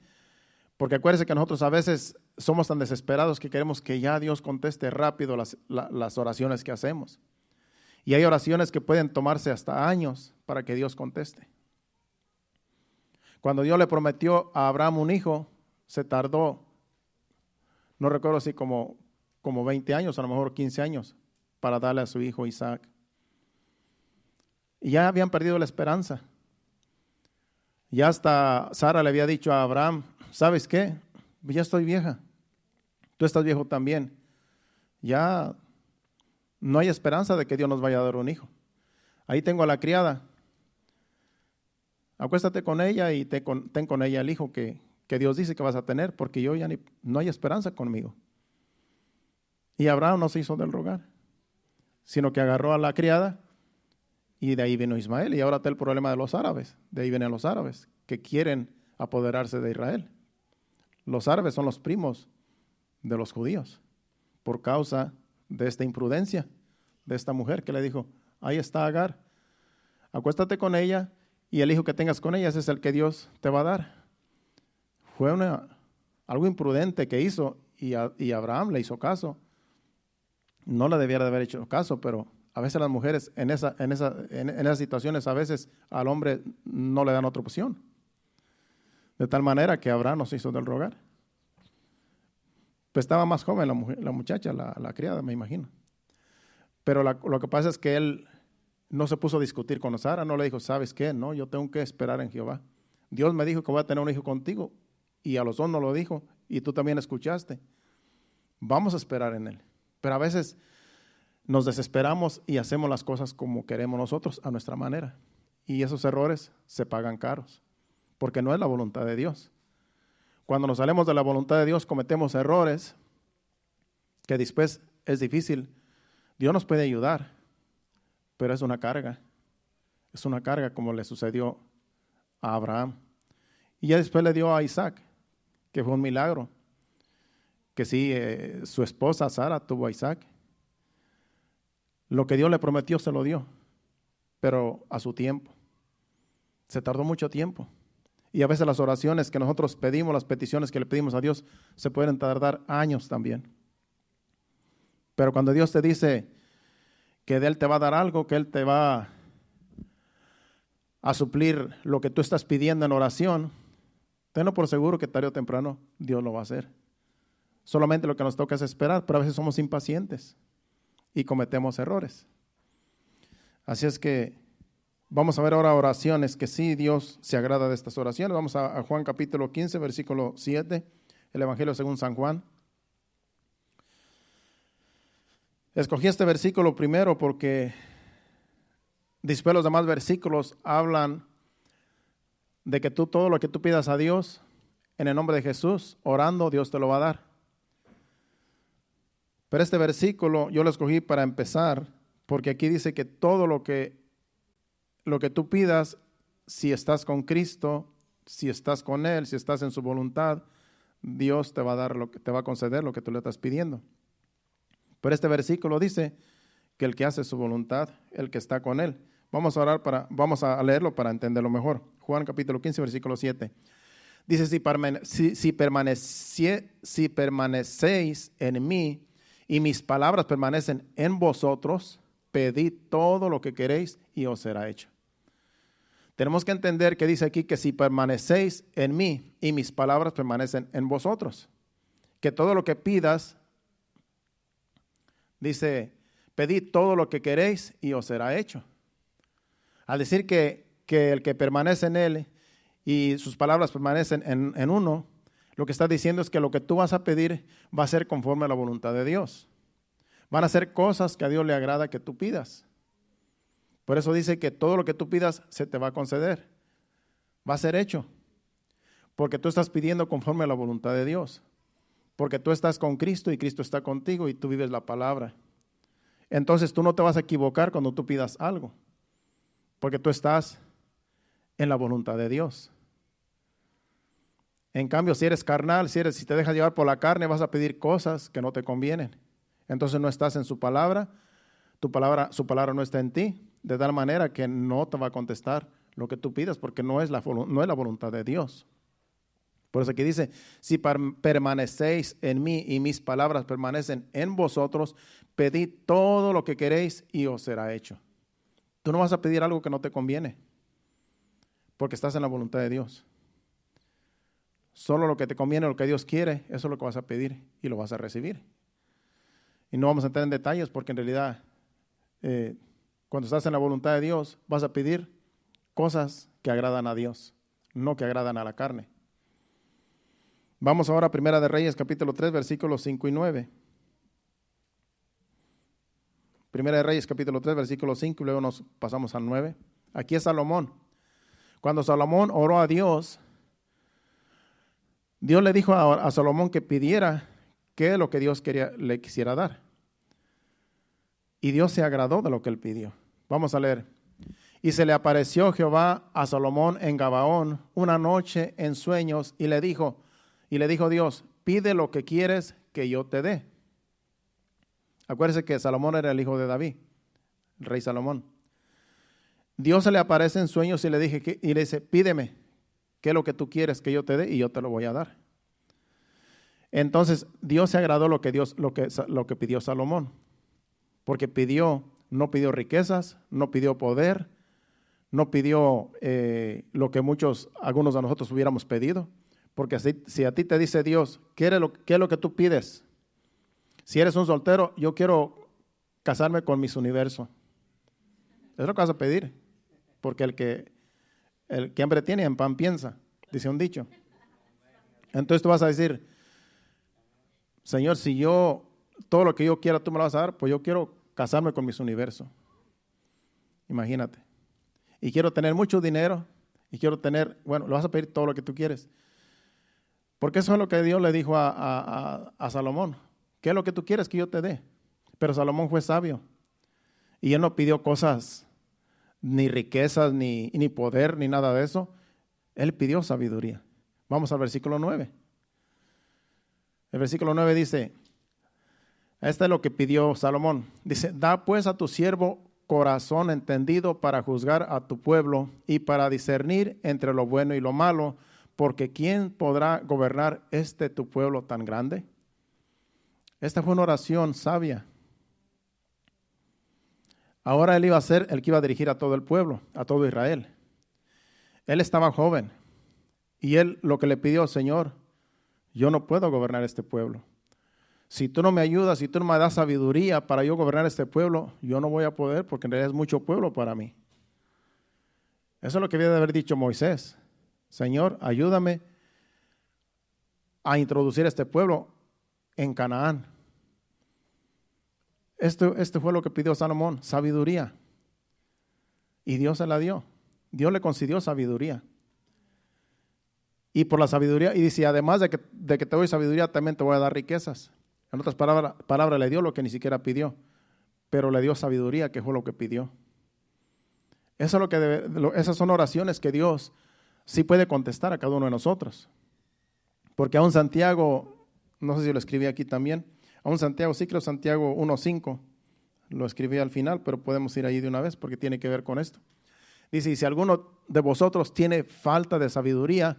Porque acuérdense que nosotros a veces somos tan desesperados que queremos que ya Dios conteste rápido las oraciones que hacemos. Y hay oraciones que pueden tomarse hasta años para que Dios conteste. Cuando Dios le prometió a Abraham un hijo, se tardó, no recuerdo si como 20 años, a lo mejor 15 años, para darle a su hijo Isaac. Y ya habían perdido la esperanza. Ya hasta Sara le había dicho a Abraham, ¿sabes qué? Ya estoy vieja. Tú estás viejo también. Ya no hay esperanza de que Dios nos vaya a dar un hijo. Ahí tengo a la criada. Acuéstate con ella y ten con ella el hijo que Dios dice que vas a tener, porque yo ya no hay esperanza conmigo. Y Abraham no se hizo del rogar, sino que agarró a la criada y de ahí vino Ismael. Y ahora está el problema de los árabes. De ahí vienen los árabes que quieren apoderarse de Israel. Los árabes son los primos de los judíos por causa de esta imprudencia de esta mujer que le dijo, ahí está Agar, acuéstate con ella y el hijo que tengas con ella ese es el que Dios te va a dar. Fue algo imprudente que hizo y Abraham le hizo caso. No le debiera de haber hecho caso, pero a veces las mujeres en esas situaciones a veces al hombre no le dan otra opción. De tal manera que Abraham no se hizo del rogar. Pues estaba más joven la muchacha, la criada, me imagino. Pero lo que pasa es que él no se puso a discutir con Sara, no le dijo, ¿sabes qué? No, yo tengo que esperar en Jehová. Dios me dijo que voy a tener un hijo contigo y a los dos no lo dijo y tú también escuchaste. Vamos a esperar en Él. Pero a veces nos desesperamos y hacemos las cosas como queremos nosotros, a nuestra manera. Y esos errores se pagan caros, porque no es la voluntad de Dios. Cuando nos salimos de la voluntad de Dios cometemos errores que después es difícil. Dios nos puede ayudar, pero es una carga. Es una carga como le sucedió a Abraham. Y ya después le dio a Isaac, que fue un milagro. Que sí, su esposa Sara tuvo a Isaac. Lo que Dios le prometió se lo dio, pero a su tiempo. Se tardó mucho tiempo. Y a veces las oraciones que nosotros pedimos, las peticiones que le pedimos a Dios, se pueden tardar años también. Pero cuando Dios te dice que de Él te va a dar algo, que Él te va a suplir lo que tú estás pidiendo en oración, tenlo por seguro que tarde o temprano Dios lo va a hacer. Solamente lo que nos toca es esperar, pero a veces somos impacientes y cometemos errores. Así es que vamos a ver ahora oraciones que sí Dios se agrada de estas oraciones. Vamos a Juan capítulo 15, versículo 7, el Evangelio según San Juan. Escogí este versículo primero porque después los demás versículos hablan de que todo lo que tú pidas a Dios en el nombre de Jesús, orando, Dios te lo va a dar. Pero este versículo yo lo escogí para empezar, porque aquí dice que todo lo que tú pidas, si estás con Cristo, si estás con Él, si estás en su voluntad, Dios te va a dar te va a conceder lo que tú le estás pidiendo. Pero este versículo dice que el que hace su voluntad, el que está con Él. Vamos a leerlo para entenderlo mejor. Juan capítulo 15, versículo 7. Dice, si permanecéis en mí y mis palabras permanecen en vosotros, pedid todo lo que queréis y os será hecho. Tenemos que entender que dice aquí que si permanecéis en mí y mis palabras permanecen en vosotros, que todo lo que pidas, dice, pedid todo lo que queréis y os será hecho. Al decir que el que permanece en Él y sus palabras permanecen en uno, lo que está diciendo es que lo que tú vas a pedir va a ser conforme a la voluntad de Dios. Van a ser cosas que a Dios le agrada que tú pidas. Por eso dice que todo lo que tú pidas se te va a conceder. Va a ser hecho. Porque tú estás pidiendo conforme a la voluntad de Dios. Porque tú estás con Cristo y Cristo está contigo y tú vives la palabra. Entonces tú no te vas a equivocar cuando tú pidas algo. Porque tú estás en la voluntad de Dios. En cambio, si eres carnal, si te dejas llevar por la carne, vas a pedir cosas que no te convienen. Entonces no estás en su palabra, su palabra no está en ti, de tal manera que no te va a contestar lo que tú pidas, porque no es la voluntad de Dios. Por eso aquí dice, si permanecéis en mí y mis palabras permanecen en vosotros, pedid todo lo que queréis y os será hecho. Tú no vas a pedir algo que no te conviene, porque estás en la voluntad de Dios. Solo lo que te conviene, lo que Dios quiere, eso es lo que vas a pedir y lo vas a recibir. Y no vamos a entrar en detalles porque en realidad cuando estás en la voluntad de Dios vas a pedir cosas que agradan a Dios, no que agradan a la carne. Vamos ahora a Primera de Reyes capítulo 3 versículos 5 y 9. Primera de Reyes capítulo 3 versículo 5 y luego nos pasamos al 9. Aquí es Salomón. Cuando Salomón oró a Dios, Dios le dijo a Salomón que pidiera qué es lo que Dios le quisiera dar. Y Dios se agradó de lo que él pidió. Vamos a leer. Y se le apareció Jehová a Salomón en Gabaón una noche en sueños y le dijo Dios, pide lo que quieres que yo te dé. Acuérdese que Salomón era el hijo de David, el rey Salomón. Dios se le aparece en sueños y le dice, pídeme, ¿qué es lo que tú quieres que yo te dé? Y yo te lo voy a dar. Entonces, Dios se agradó lo que pidió Salomón, porque no pidió riquezas, no pidió poder, no pidió lo que algunos de nosotros hubiéramos pedido, porque si a ti te dice Dios, ¿qué es lo que tú pides? Si eres un soltero, yo quiero casarme con Miss Universo. Es lo que vas a pedir, porque el que hambre tiene, en pan piensa, dice un dicho. Entonces tú vas a decir, Señor, si todo lo que yo quiera tú me lo vas a dar, pues yo quiero casarme con Miss Universo. Imagínate. Y quiero tener mucho dinero, y quiero le vas a pedir todo lo que tú quieres. Porque eso es lo que Dios le dijo a Salomón. ¿Qué es lo que tú quieres que yo te dé? Pero Salomón fue sabio. Y él no pidió cosas, ni riquezas, ni poder, ni nada de eso. Él pidió sabiduría. Vamos al versículo 9. El versículo 9 dice, esto es lo que pidió Salomón. Dice, da pues a tu siervo corazón entendido para juzgar a tu pueblo y para discernir entre lo bueno y lo malo, porque ¿quién podrá gobernar tu pueblo tan grande? Esta fue una oración sabia. Ahora él iba a ser el que iba a dirigir a todo el pueblo, a todo Israel. Él estaba joven y él lo que le pidió, Señor, yo no puedo gobernar este pueblo. si tú no me ayudas, si tú no me das sabiduría para yo gobernar este pueblo, yo no voy a poder porque en realidad es mucho pueblo para mí. Eso es lo que debe de haber dicho Moisés. Señor, ayúdame a introducir este pueblo en Canaán. Este fue lo que pidió Salomón, sabiduría. Y Dios se la dio. Dios le concedió sabiduría. Y por la sabiduría, y dice, además de que te doy sabiduría, también te voy a dar riquezas. En otras palabras, le dio lo que ni siquiera pidió, pero le dio sabiduría, que fue lo que pidió. Eso es esas son oraciones que Dios sí puede contestar a cada uno de nosotros. Porque aún Santiago, no sé si lo escribí aquí también, aún Santiago, sí creo Santiago 1:5, lo escribí al final, pero podemos ir ahí de una vez porque tiene que ver con esto. Dice, y si alguno de vosotros tiene falta de sabiduría,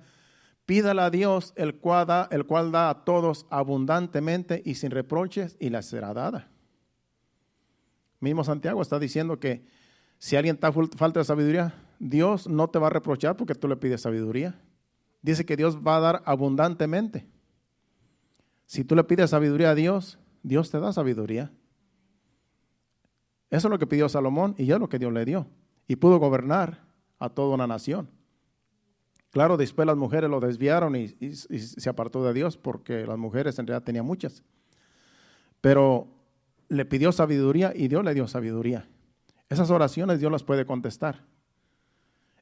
pídala a Dios, el cual da a todos abundantemente y sin reproches, y la será dada. Mismo Santiago está diciendo que si alguien está falta de sabiduría, Dios no te va a reprochar porque tú le pides sabiduría. Dice que Dios va a dar abundantemente. Si tú le pides sabiduría a Dios, Dios te da sabiduría. Eso es lo que pidió Salomón y ya es lo que Dios le dio. Y pudo gobernar a toda una nación. Claro, después las mujeres lo desviaron y se apartó de Dios porque las mujeres en realidad tenían muchas. Pero le pidió sabiduría y Dios le dio sabiduría. Esas oraciones Dios las puede contestar.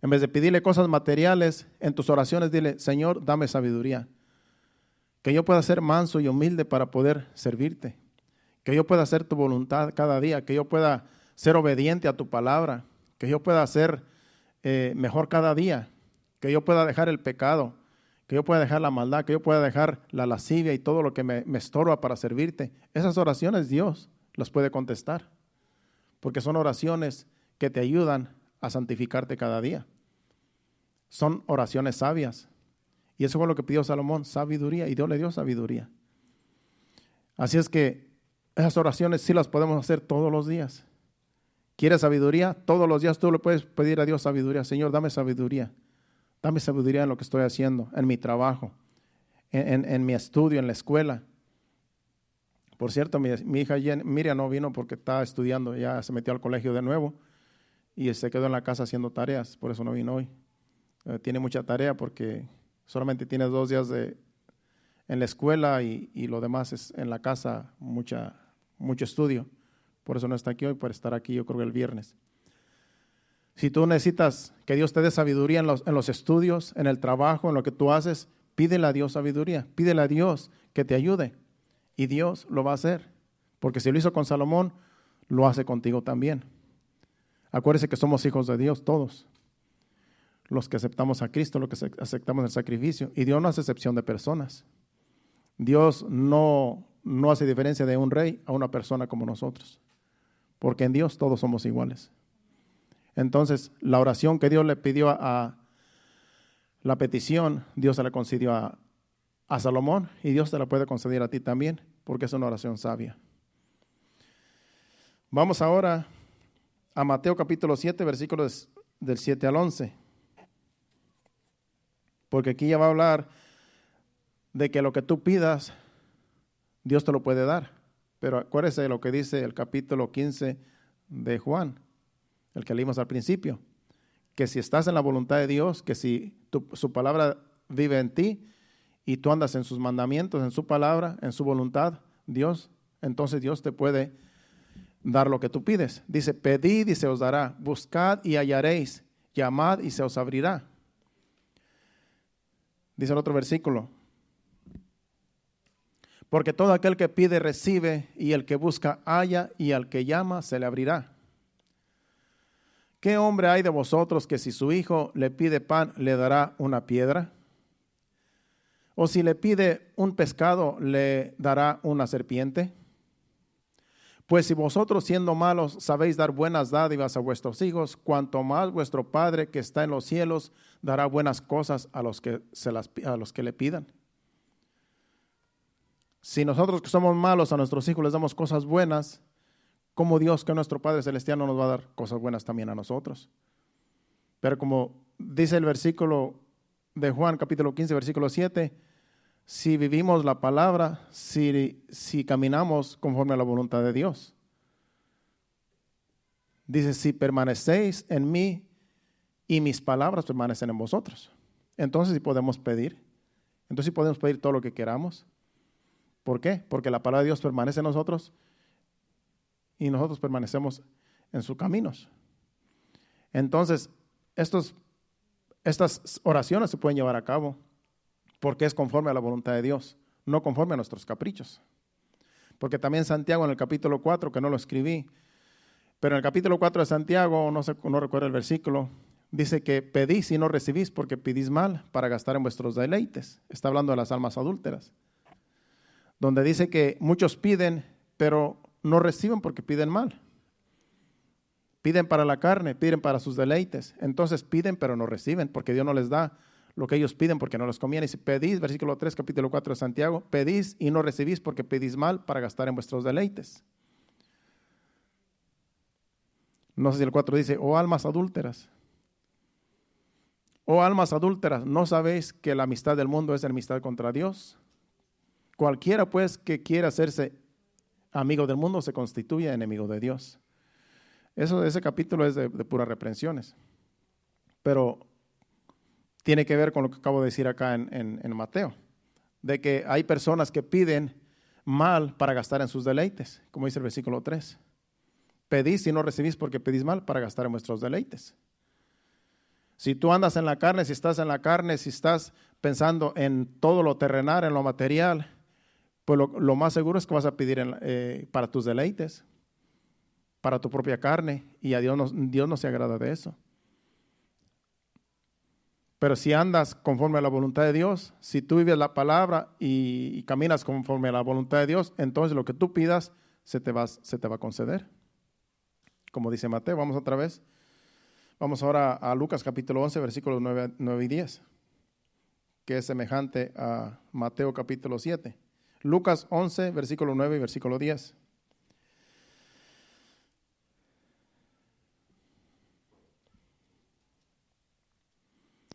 En vez de pedirle cosas materiales, en tus oraciones dile, Señor, dame sabiduría. Que yo pueda ser manso y humilde para poder servirte. Que yo pueda hacer tu voluntad cada día. Que yo pueda ser obediente a tu palabra. Que yo pueda ser mejor cada día. Que yo pueda dejar el pecado. Que yo pueda dejar la maldad. Que yo pueda dejar la lascivia y todo lo que me estorba para servirte. Esas oraciones Dios las puede contestar. Porque son oraciones que te ayudan a santificarte cada día. Son oraciones sabias. Y eso fue lo que pidió Salomón, sabiduría. Y Dios le dio sabiduría. Así es que esas oraciones sí las podemos hacer todos los días. ¿Quieres sabiduría? Todos los días tú le puedes pedir a Dios sabiduría. Señor, dame sabiduría. Dame sabiduría en lo que estoy haciendo, en mi trabajo, en mi estudio, en la escuela. Por cierto, mi hija Miriam no vino porque está estudiando, ya se metió al colegio de nuevo y se quedó en la casa haciendo tareas, por eso no vino hoy. Tiene mucha tarea porque solamente tiene 2 días en la escuela y lo demás es en la casa, mucho estudio. Por eso no está aquí hoy, por estar aquí yo creo que el viernes. Si tú necesitas que Dios te dé sabiduría en los estudios, en el trabajo, en lo que tú haces, pídele a Dios sabiduría, pídele a Dios que te ayude. Y Dios lo va a hacer, porque si lo hizo con Salomón, lo hace contigo también. Acuérdese que somos hijos de Dios todos, los que aceptamos a Cristo, los que aceptamos el sacrificio, y Dios no hace excepción de personas. Dios no hace diferencia de un rey a una persona como nosotros, porque en Dios todos somos iguales. Entonces, la oración que Dios le pidió a la petición, Dios se la concedió a Salomón y Dios te la puede conceder a ti también, porque es una oración sabia. Vamos ahora a Mateo capítulo 7, versículos del 7 al 11. Porque aquí ya va a hablar de que lo que tú pidas, Dios te lo puede dar. Pero acuérdese de lo que dice el capítulo 15 de Juan, el que leímos al principio, que si estás en la voluntad de Dios, que si su palabra vive en ti y tú andas en sus mandamientos, en su palabra, en su voluntad, entonces Dios te puede dar lo que tú pides. Dice, pedid y se os dará, buscad y hallaréis, llamad y se os abrirá. Dice el otro versículo, porque todo aquel que pide recibe, y el que busca halla, y al que llama se le abrirá. ¿Qué hombre hay de vosotros que si su hijo le pide pan, le dará una piedra? ¿O si le pide un pescado, le dará una serpiente? Pues si vosotros siendo malos sabéis dar buenas dádivas a vuestros hijos, cuanto más vuestro Padre que está en los cielos dará buenas cosas a los que le pidan. Si nosotros que somos malos a nuestros hijos les damos cosas buenas, ¿cómo Dios que nuestro Padre Celestial no nos va a dar cosas buenas también a nosotros? Pero como dice el versículo de Juan capítulo 15, versículo 7, si vivimos la palabra, si caminamos conforme a la voluntad de Dios. Dice, si permanecéis en mí y mis palabras permanecen en vosotros. Entonces sí podemos pedir. Entonces sí podemos pedir todo lo que queramos. ¿Por qué? Porque la palabra de Dios permanece en nosotros y nosotros permanecemos en sus caminos. Entonces, estas oraciones se pueden llevar a cabo porque es conforme a la voluntad de Dios, no conforme a nuestros caprichos. Porque también Santiago en el capítulo 4, que no lo escribí, pero en el capítulo 4 de Santiago, no recuerdo el versículo, dice que pedís y no recibís porque pedís mal para gastar en vuestros deleites. Está hablando de las almas adúlteras. Donde dice que muchos piden, pero no reciben porque piden mal. Piden para la carne, piden para sus deleites. Entonces piden, pero no reciben, porque Dios no les da lo que ellos piden porque no les conviene. Y si pedís, versículo 3, capítulo 4 de Santiago, pedís y no recibís porque pedís mal para gastar en vuestros deleites. No sé si el 4 dice, oh almas adúlteras, ¿no sabéis que la amistad del mundo es enemistad contra Dios? Cualquiera pues que quiera hacerse amigo del mundo se constituye enemigo de Dios. Ese capítulo es de puras reprensiones, pero tiene que ver con lo que acabo de decir acá en Mateo, de que hay personas que piden mal para gastar en sus deleites, como dice el versículo 3. Pedís y no recibís porque pedís mal para gastar en vuestros deleites. Si tú andas en la carne, si estás en la carne, si estás pensando en todo lo terrenal, en lo material, pues lo más seguro es que vas a pedir para tus deleites, para tu propia carne, y a Dios no se agrada de eso. Pero si andas conforme a la voluntad de Dios, si tú vives la palabra y caminas conforme a la voluntad de Dios, entonces lo que tú pidas se te va a conceder. Como dice Mateo, vamos otra vez. Vamos ahora a Lucas capítulo 11, versículos 9 y 10, que es semejante a Mateo capítulo 7. Lucas 11, versículo 9 y versículo 10.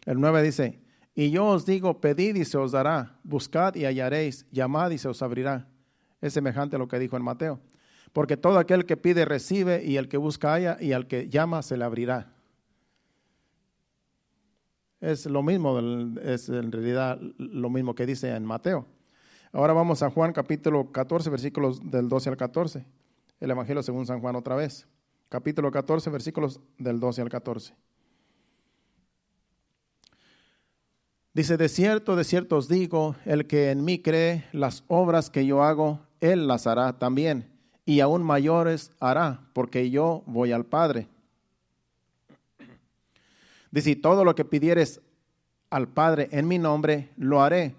El 9 dice, y yo os digo, pedid y se os dará, buscad y hallaréis, llamad y se os abrirá. Es semejante a lo que dijo en Mateo. Porque todo aquel que pide recibe, y el que busca halla, y al que llama se le abrirá. Es lo mismo, es en realidad lo mismo que dice en Mateo. Ahora vamos a Juan capítulo 14, versículos del 12 al 14. El Evangelio según San Juan otra vez. Capítulo 14, versículos del 12 al 14. Dice, de cierto os digo, el que en mí cree, las obras que yo hago, él las hará también, y aún mayores hará, porque yo voy al Padre. Dice, y todo lo que pidieres al Padre en mi nombre, lo haré,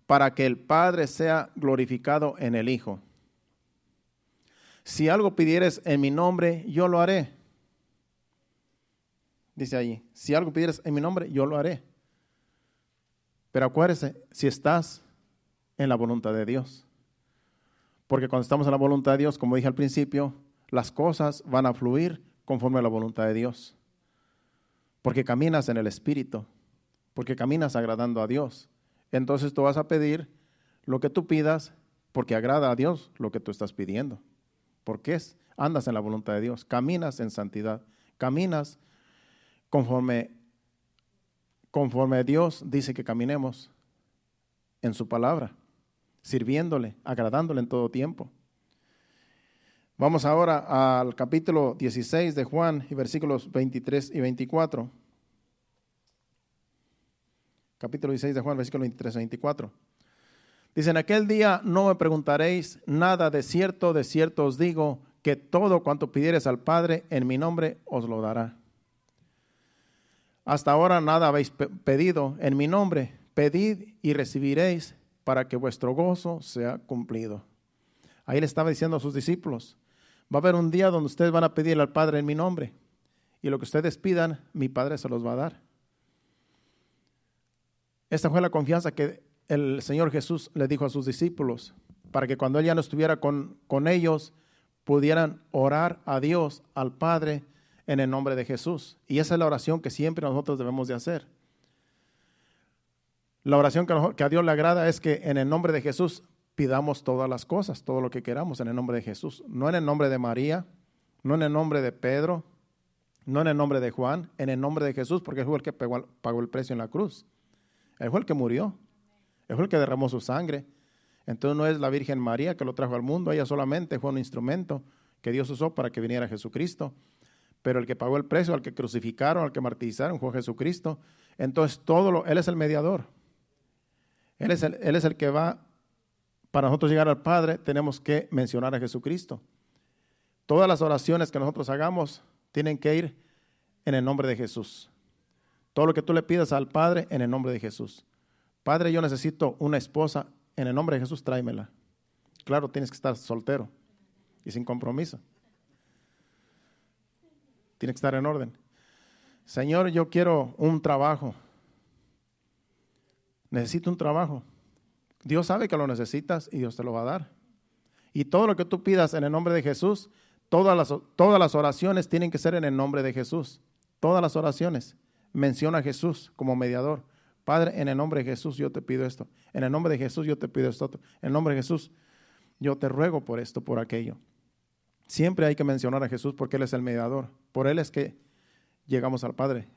para que el Padre sea glorificado en el Hijo. Si algo pidieres en mi nombre, yo lo haré. Dice allí, si algo pidieres en mi nombre, yo lo haré. Pero acuérdese, si estás en la voluntad de Dios. Porque cuando estamos en la voluntad de Dios, como dije al principio, las cosas van a fluir conforme a la voluntad de Dios. Porque caminas en el Espíritu, porque caminas agradando a Dios. Entonces tú vas a pedir lo que tú pidas porque agrada a Dios lo que tú estás pidiendo. Porque andas en la voluntad de Dios, caminas en santidad, caminas conforme Dios dice que caminemos en su palabra, sirviéndole, agradándole en todo tiempo. Vamos ahora al capítulo 16 de Juan y versículos 23 y 24. Capítulo 16 de Juan, versículos 23 y 24. Dice, en aquel día no me preguntaréis nada, de cierto os digo, que todo cuanto pidiereis al Padre en mi nombre os lo dará. Hasta ahora nada habéis pedido en mi nombre. Pedid y recibiréis para que vuestro gozo sea cumplido. Ahí le estaba diciendo a sus discípulos, va a haber un día donde ustedes van a pedir al Padre en mi nombre. Y lo que ustedes pidan, mi Padre se los va a dar. Esta fue la confianza que el Señor Jesús le dijo a sus discípulos, para que cuando Él ya no estuviera con ellos, pudieran orar a Dios, al Padre, en el nombre de Jesús. Y esa es la oración que siempre nosotros debemos de hacer. La oración que a Dios le agrada es que en el nombre de Jesús pidamos todas las cosas, todo lo que queramos en el nombre de Jesús. No en el nombre de María, no en el nombre de Pedro, no en el nombre de Juan, en el nombre de Jesús, porque Él fue el que pagó el precio en la cruz. Él fue el que murió, Él fue el que derramó su sangre. Entonces no es la Virgen María que lo trajo al mundo, ella solamente fue un instrumento que Dios usó para que viniera Jesucristo. Pero el que pagó el precio, al que crucificaron, al que martirizaron, fue Jesucristo. Entonces Él es el mediador. Él es el que va, para nosotros llegar al Padre, tenemos que mencionar a Jesucristo. Todas las oraciones que nosotros hagamos tienen que ir en el nombre de Jesús. Todo lo que tú le pidas al Padre, en el nombre de Jesús. Padre, yo necesito una esposa, en el nombre de Jesús, tráemela. Claro, tienes que estar soltero y sin compromiso. Tiene que estar en orden. Señor, yo quiero un trabajo. Necesito un trabajo. Dios sabe que lo necesitas y Dios te lo va a dar. Y todo lo que tú pidas en el nombre de Jesús, todas las oraciones tienen que ser en el nombre de Jesús. Todas las oraciones. Menciona a Jesús como mediador. Padre, en el nombre de Jesús yo te pido esto. En el nombre de Jesús yo te pido esto otro. En el nombre de Jesús yo te ruego por esto, por aquello. Siempre hay que mencionar a Jesús porque Él es el mediador. Por Él es que llegamos al Padre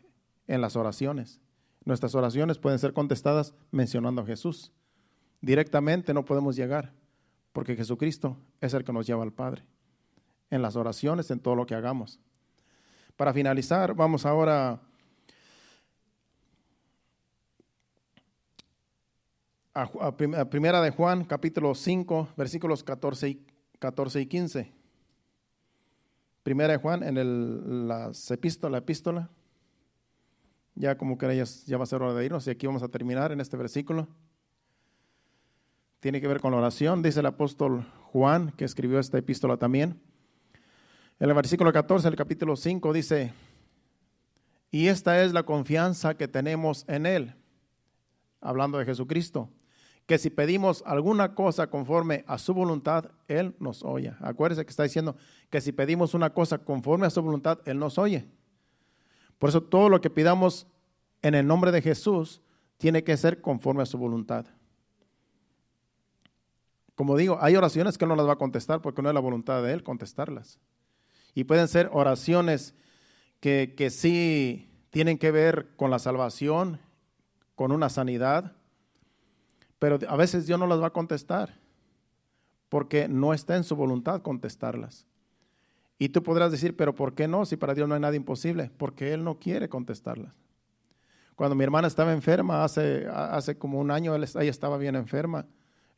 en las oraciones. Nuestras oraciones pueden ser contestadas mencionando a Jesús. Directamente no podemos llegar porque Jesucristo es el que nos lleva al Padre. En las oraciones, en todo lo que hagamos. Para finalizar, vamos ahora a Primera de Juan, capítulo 5, versículos 14 y 15. Primera de Juan, en la epístola. Ya como que ya va a ser hora de irnos y aquí vamos a terminar en este versículo. Tiene que ver con la oración, dice el apóstol Juan, que escribió esta epístola también. En el versículo 14 del capítulo 5 dice, y esta es la confianza que tenemos en Él, hablando de Jesucristo, que si pedimos alguna cosa conforme a su voluntad, Él nos oye. Acuérdese que está diciendo que si pedimos una cosa conforme a su voluntad, Él nos oye. Por eso todo lo que pidamos en el nombre de Jesús tiene que ser conforme a su voluntad. Como digo, hay oraciones que Él no las va a contestar porque no es la voluntad de Él contestarlas. Y pueden ser oraciones que sí tienen que ver con la salvación, con una sanidad, pero a veces Dios no las va a contestar porque no está en su voluntad contestarlas. Y tú podrás decir, pero ¿por qué no? Si para Dios no hay nada imposible, porque Él no quiere contestarlas. Cuando mi hermana estaba enferma, hace como un año, ella estaba bien enferma.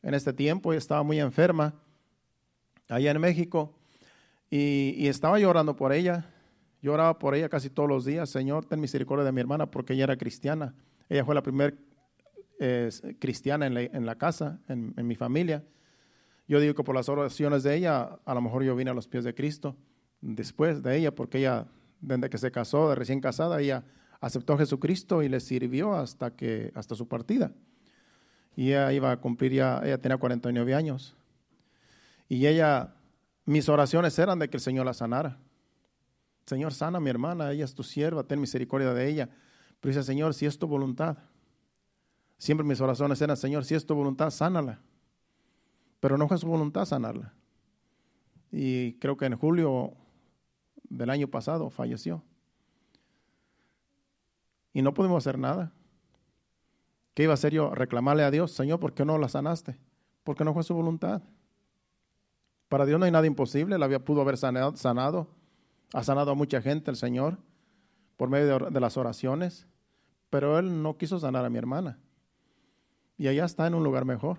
En este tiempo ella estaba muy enferma, allá en México, y estaba llorando por ella. Yo oraba por ella casi todos los días. Señor, ten misericordia de mi hermana, porque ella era cristiana. Ella fue la primera cristiana en la casa, en mi familia. Yo digo que por las oraciones de ella, a lo mejor yo vine a los pies de Cristo después de ella, porque ella, desde que se casó, de recién casada, ella aceptó a Jesucristo y le sirvió hasta su partida. Y ella iba a cumplir ella tenía 49 años. Y mis oraciones eran de que el Señor la sanara. Señor, sana a mi hermana, ella es tu sierva, ten misericordia de ella. Pero dice, Señor, si es tu voluntad. Siempre mis oraciones eran, Señor, si es tu voluntad, sánala. Pero no fue su voluntad sanarla. Y creo que en julio del año pasado falleció. Y no pudimos hacer nada. ¿Qué iba a hacer yo? Reclamarle a Dios, Señor, ¿por qué no la sanaste? Porque no fue su voluntad. Para Dios no hay nada imposible, pudo haber sanado. Ha sanado a mucha gente el Señor por medio de las oraciones, pero Él no quiso sanar a mi hermana. Y allá está en un lugar mejor.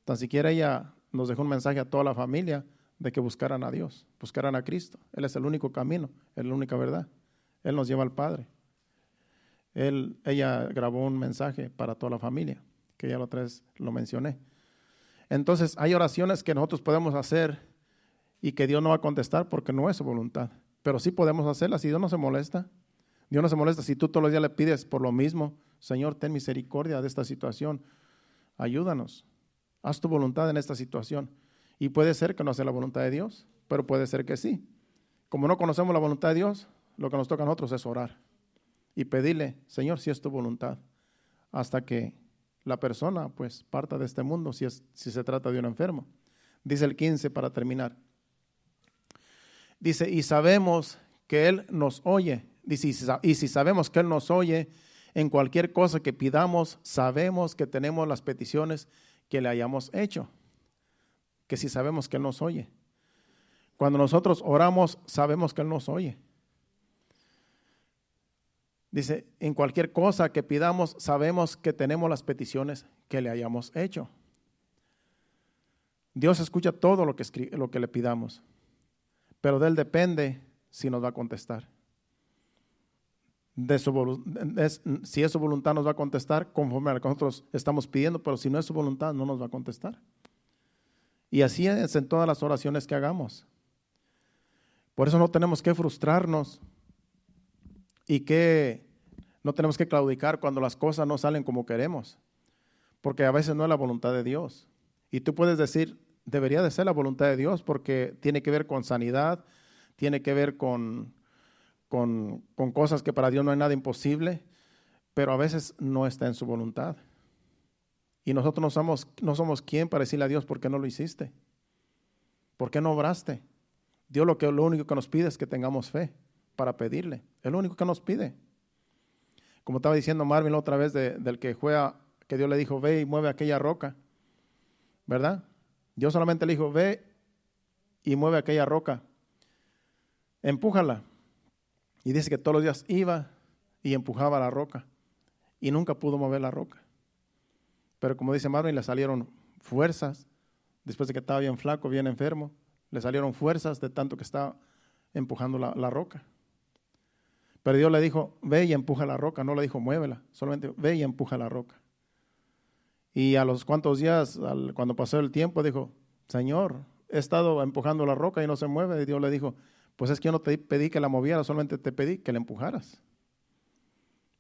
Tan siquiera ella nos dejó un mensaje a toda la familia de que buscaran a Dios, buscaran a Cristo. Él es el único camino, es la única verdad. Él nos lleva al Padre. Ella grabó un mensaje para toda la familia, que ya la otra vez lo mencioné. Entonces hay oraciones que nosotros podemos hacer y que Dios no va a contestar porque no es su voluntad. Pero sí podemos hacerlas y Dios no se molesta. Dios no se molesta si tú todos los días le pides por lo mismo. Señor, ten misericordia de esta situación. Ayúdanos. Haz tu voluntad en esta situación. Y puede ser que no sea la voluntad de Dios, pero puede ser que sí. Como no conocemos la voluntad de Dios, lo que nos toca a nosotros es orar y pedirle, Señor, si es tu voluntad, hasta que la persona pues parta de este mundo, si se trata de un enfermo. Dice el 15 para terminar. Dice, y sabemos que Él nos oye. Dice, y si sabemos que Él nos oye, en cualquier cosa que pidamos, sabemos que tenemos las peticiones que le hayamos hecho. Que si sabemos que Él nos oye. Cuando nosotros oramos, sabemos que Él nos oye. Dice, en cualquier cosa que pidamos, sabemos que tenemos las peticiones que le hayamos hecho. Dios escucha todo lo que le pidamos, pero de Él depende si nos va a contestar. Si es su voluntad, nos va a contestar conforme a lo que nosotros estamos pidiendo, pero si no es su voluntad, no nos va a contestar. Y así es en todas las oraciones que hagamos. Por eso no tenemos que frustrarnos y que no tenemos que claudicar cuando las cosas no salen como queremos, porque a veces no es la voluntad de Dios. Y tú puedes decir, debería de ser la voluntad de Dios porque tiene que ver con sanidad, tiene que ver con cosas que para Dios no hay nada imposible, pero a veces no está en su voluntad. Y nosotros no somos quien para decirle a Dios, ¿por qué no lo hiciste? ¿Por qué no obraste? Dios lo único que nos pide es que tengamos fe para pedirle. Es lo único que nos pide. Como estaba diciendo Marvin la otra vez del que que Dios le dijo, ve y mueve aquella roca, ¿verdad? Dios solamente le dijo, ve y mueve aquella roca, empújala. Y dice que todos los días iba y empujaba la roca y nunca pudo mover la roca. Pero como dice Marvin, le salieron fuerzas, después de que estaba bien flaco, bien enfermo, le salieron fuerzas de tanto que estaba empujando la roca. Pero Dios le dijo, ve y empuja la roca, no le dijo muévela, solamente ve y empuja la roca. Y a los cuantos días, cuando pasó el tiempo, dijo, Señor, he estado empujando la roca y no se mueve. Y Dios le dijo, pues es que yo no te pedí que la movieras, solamente te pedí que la empujaras.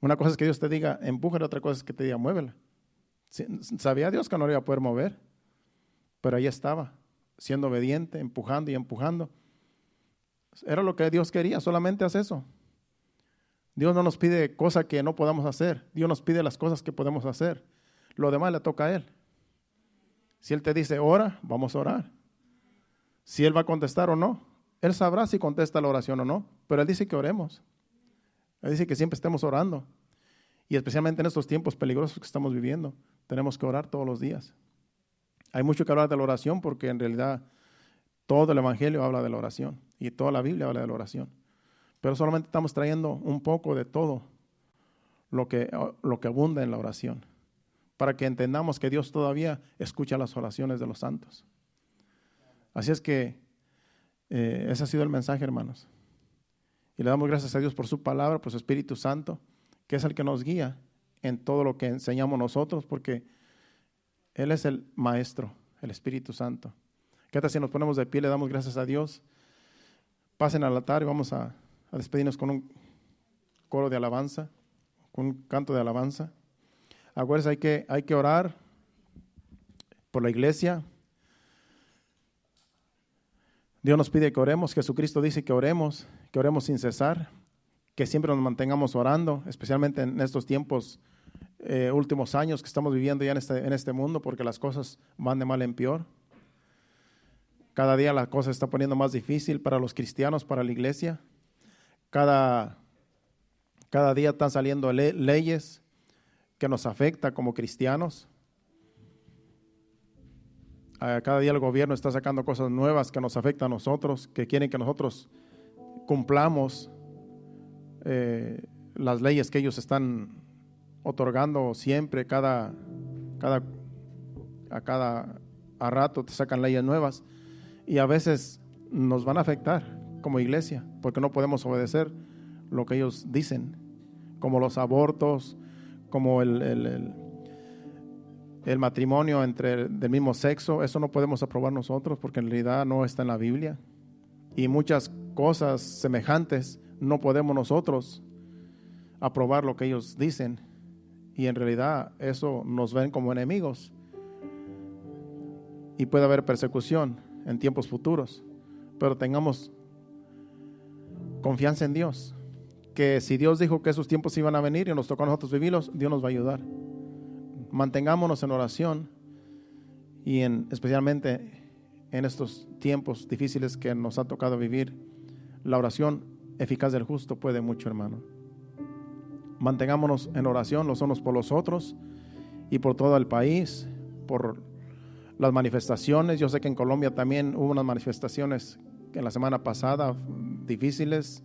Una cosa es que Dios te diga, empújala, otra cosa es que te diga, muévela. Sabía Dios que no la iba a poder mover, pero ahí estaba, siendo obediente, empujando y empujando. Era lo que Dios quería, solamente haz eso. Dios no nos pide cosas que no podamos hacer, Dios nos pide las cosas que podemos hacer. Lo demás le toca a Él. Si Él te dice, ora, vamos a orar. Si Él va a contestar o no, Él sabrá si contesta la oración o no, pero Él dice que oremos. Él dice que siempre estemos orando. Y especialmente en estos tiempos peligrosos que estamos viviendo, tenemos que orar todos los días. Hay mucho que hablar de la oración porque en realidad todo el Evangelio habla de la oración y toda la Biblia habla de la oración. Pero solamente estamos trayendo un poco de todo lo que abunda en la oración, para que entendamos que Dios todavía escucha las oraciones de los santos. Así es que ese ha sido el mensaje, hermanos. Y le damos gracias a Dios por su palabra, por su Espíritu Santo, que es el que nos guía en todo lo que enseñamos nosotros, porque Él es el Maestro, el Espíritu Santo. ¿Qué tal si nos ponemos de pie, le damos gracias a Dios? Pasen al altar y vamos a despedirnos con un coro de alabanza, con un canto de alabanza. Acuérdense, hay que orar por la iglesia. Dios nos pide que oremos, Jesucristo dice que oremos sin cesar, que siempre nos mantengamos orando, especialmente en estos tiempos, últimos años que estamos viviendo ya en este mundo, porque las cosas van de mal en peor. Cada día la cosa se está poniendo más difícil para los cristianos, para la iglesia. Cada día están saliendo leyes que nos afectan como cristianos. Cada día el gobierno está sacando cosas nuevas que nos afectan a nosotros, que quieren que nosotros cumplamos las leyes que ellos están otorgando siempre. A rato te sacan leyes nuevas y a veces nos van a afectar como iglesia porque no podemos obedecer lo que ellos dicen, como los abortos, como el matrimonio del mismo sexo. Eso no podemos aprobar nosotros porque en realidad no está en la Biblia, y muchas cosas semejantes no podemos nosotros aprobar lo que ellos dicen, y en realidad eso nos ven como enemigos y puede haber persecución en tiempos futuros. Pero tengamos confianza en Dios, que si Dios dijo que esos tiempos iban a venir y nos tocó a nosotros vivirlos, Dios nos va a ayudar. mantengámonos en oración y especialmente en estos tiempos difíciles que nos ha tocado vivir. La oración eficaz del justo puede mucho, hermano. Mantengámonos en oración los unos por los otros y por todo el país, por las manifestaciones. Yo sé que en Colombia también hubo unas manifestaciones en la semana pasada difíciles.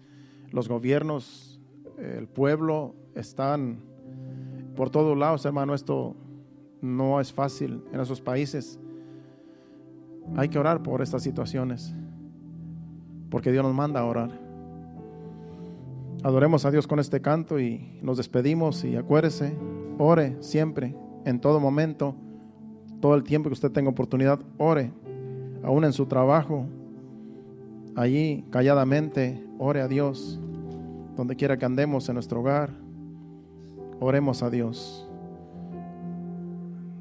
Los gobiernos, el pueblo están por todos lados, hermano. Esto no es fácil en esos países. Hay que orar por estas situaciones, porque Dios nos manda a orar. Adoremos a Dios con este canto y nos despedimos. Y acuérdese, ore siempre, en todo momento, todo el tiempo que usted tenga oportunidad, ore, aún en su trabajo, allí calladamente, ore a Dios, donde quiera que andemos en nuestro hogar, oremos a Dios.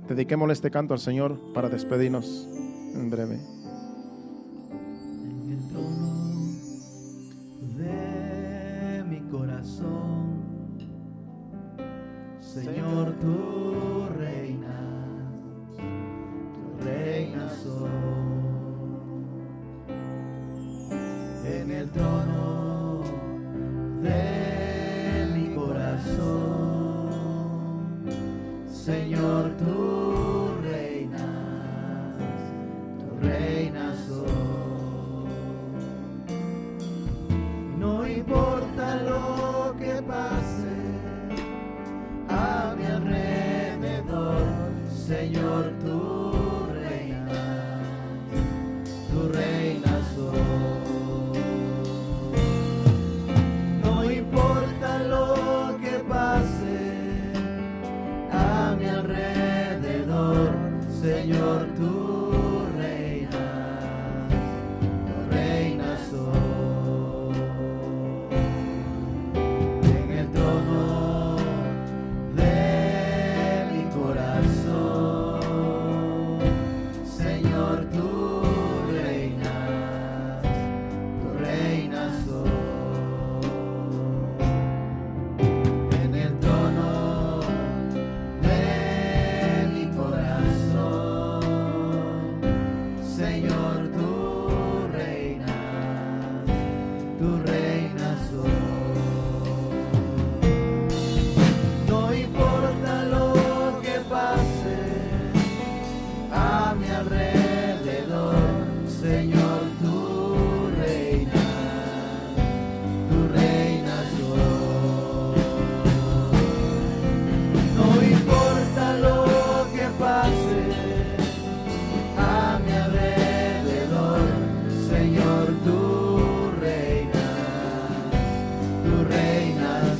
Dediquémosle este canto al Señor para despedirnos en breve. En el trono de mi corazón, Señor, tú reinas hoy. En el trono de mi corazón, Señor, tú reinas hoy. No importa lo que pase a mi alrededor, Señor, tú reinas hoy. No importa lo que pase a mi alrededor, Señor, tú reinas hoy. En el trono de mi corazón, Señor, tú reinas hoy. En el trono de mi corazón, Señor, tú reinas hoy. No importa lo que pase a mi alrededor, Señor, tú reinas hoy. No importa lo que pase a mi alrededor, Señor, tú reinas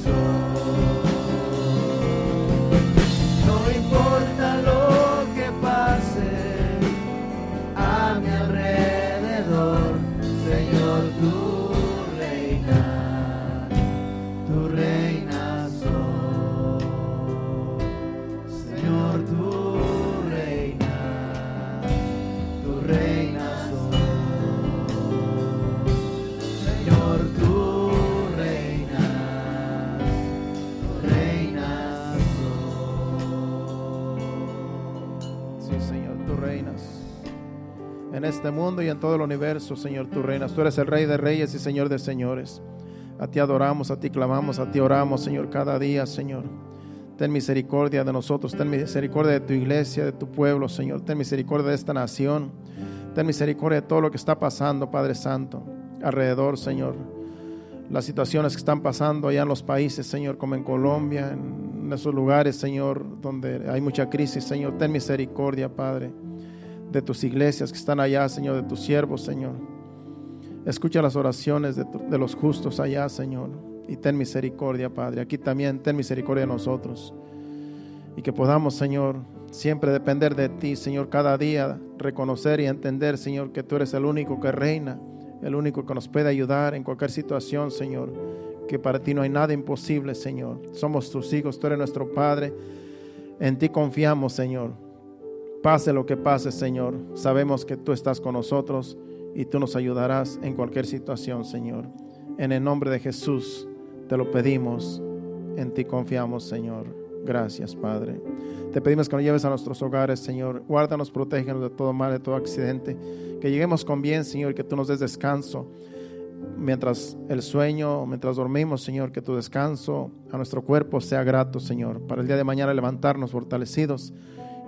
hoy. No importa lo que pase a mi alrededor, Señor, tú reinas hoy. Señor, tú reinas hoy. Señor, tú reinas hoy. Sí, Señor, tú reinas en este mundo y en todo el universo. Señor, tú reinas. Tú eres el Rey de Reyes y Señor de Señores. A ti adoramos, a ti clamamos, a ti oramos, Señor, cada día, Señor. Ten misericordia de nosotros, ten misericordia de tu iglesia, de tu pueblo, Señor. Ten misericordia de esta nación. Ten misericordia de todo lo que está pasando, Padre Santo, alrededor, Señor. Las situaciones que están pasando allá en los países, Señor, como en Colombia, en esos lugares, Señor, donde hay mucha crisis, Señor. Ten misericordia, Padre, de tus iglesias que están allá, Señor, de tus siervos, Señor. Escucha las oraciones de los justos allá, Señor, y ten misericordia, Padre. Aquí también ten misericordia de nosotros, y que podamos, Señor, siempre depender de ti, Señor, cada día reconocer y entender, Señor, que tú eres el único que reina, el único que nos puede ayudar en cualquier situación, Señor, que para ti no hay nada imposible, Señor. Somos tus hijos, tú eres nuestro Padre, en ti confiamos, Señor. Pase lo que pase, Señor, sabemos que tú estás con nosotros y tú nos ayudarás en cualquier situación, Señor. En el nombre de Jesús te lo pedimos, en ti confiamos, Señor. Gracias, Padre. Te pedimos que nos lleves a nuestros hogares, Señor. Guárdanos, protégenos de todo mal, de todo accidente. Que lleguemos con bien, Señor, y que tú nos des descanso. Mientras el sueño, mientras dormimos, Señor, que tu descanso a nuestro cuerpo sea grato, Señor. Para el día de mañana levantarnos fortalecidos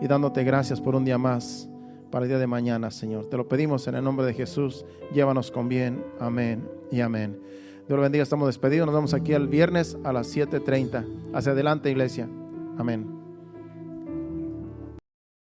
y dándote gracias por un día más. Para el día de mañana, Señor. Te lo pedimos en el nombre de Jesús. Llévanos con bien. Amén y amén. Dios lo bendiga. Estamos despedidos. Nos vemos aquí el viernes a las 7:30. Hacia adelante, iglesia. Amén.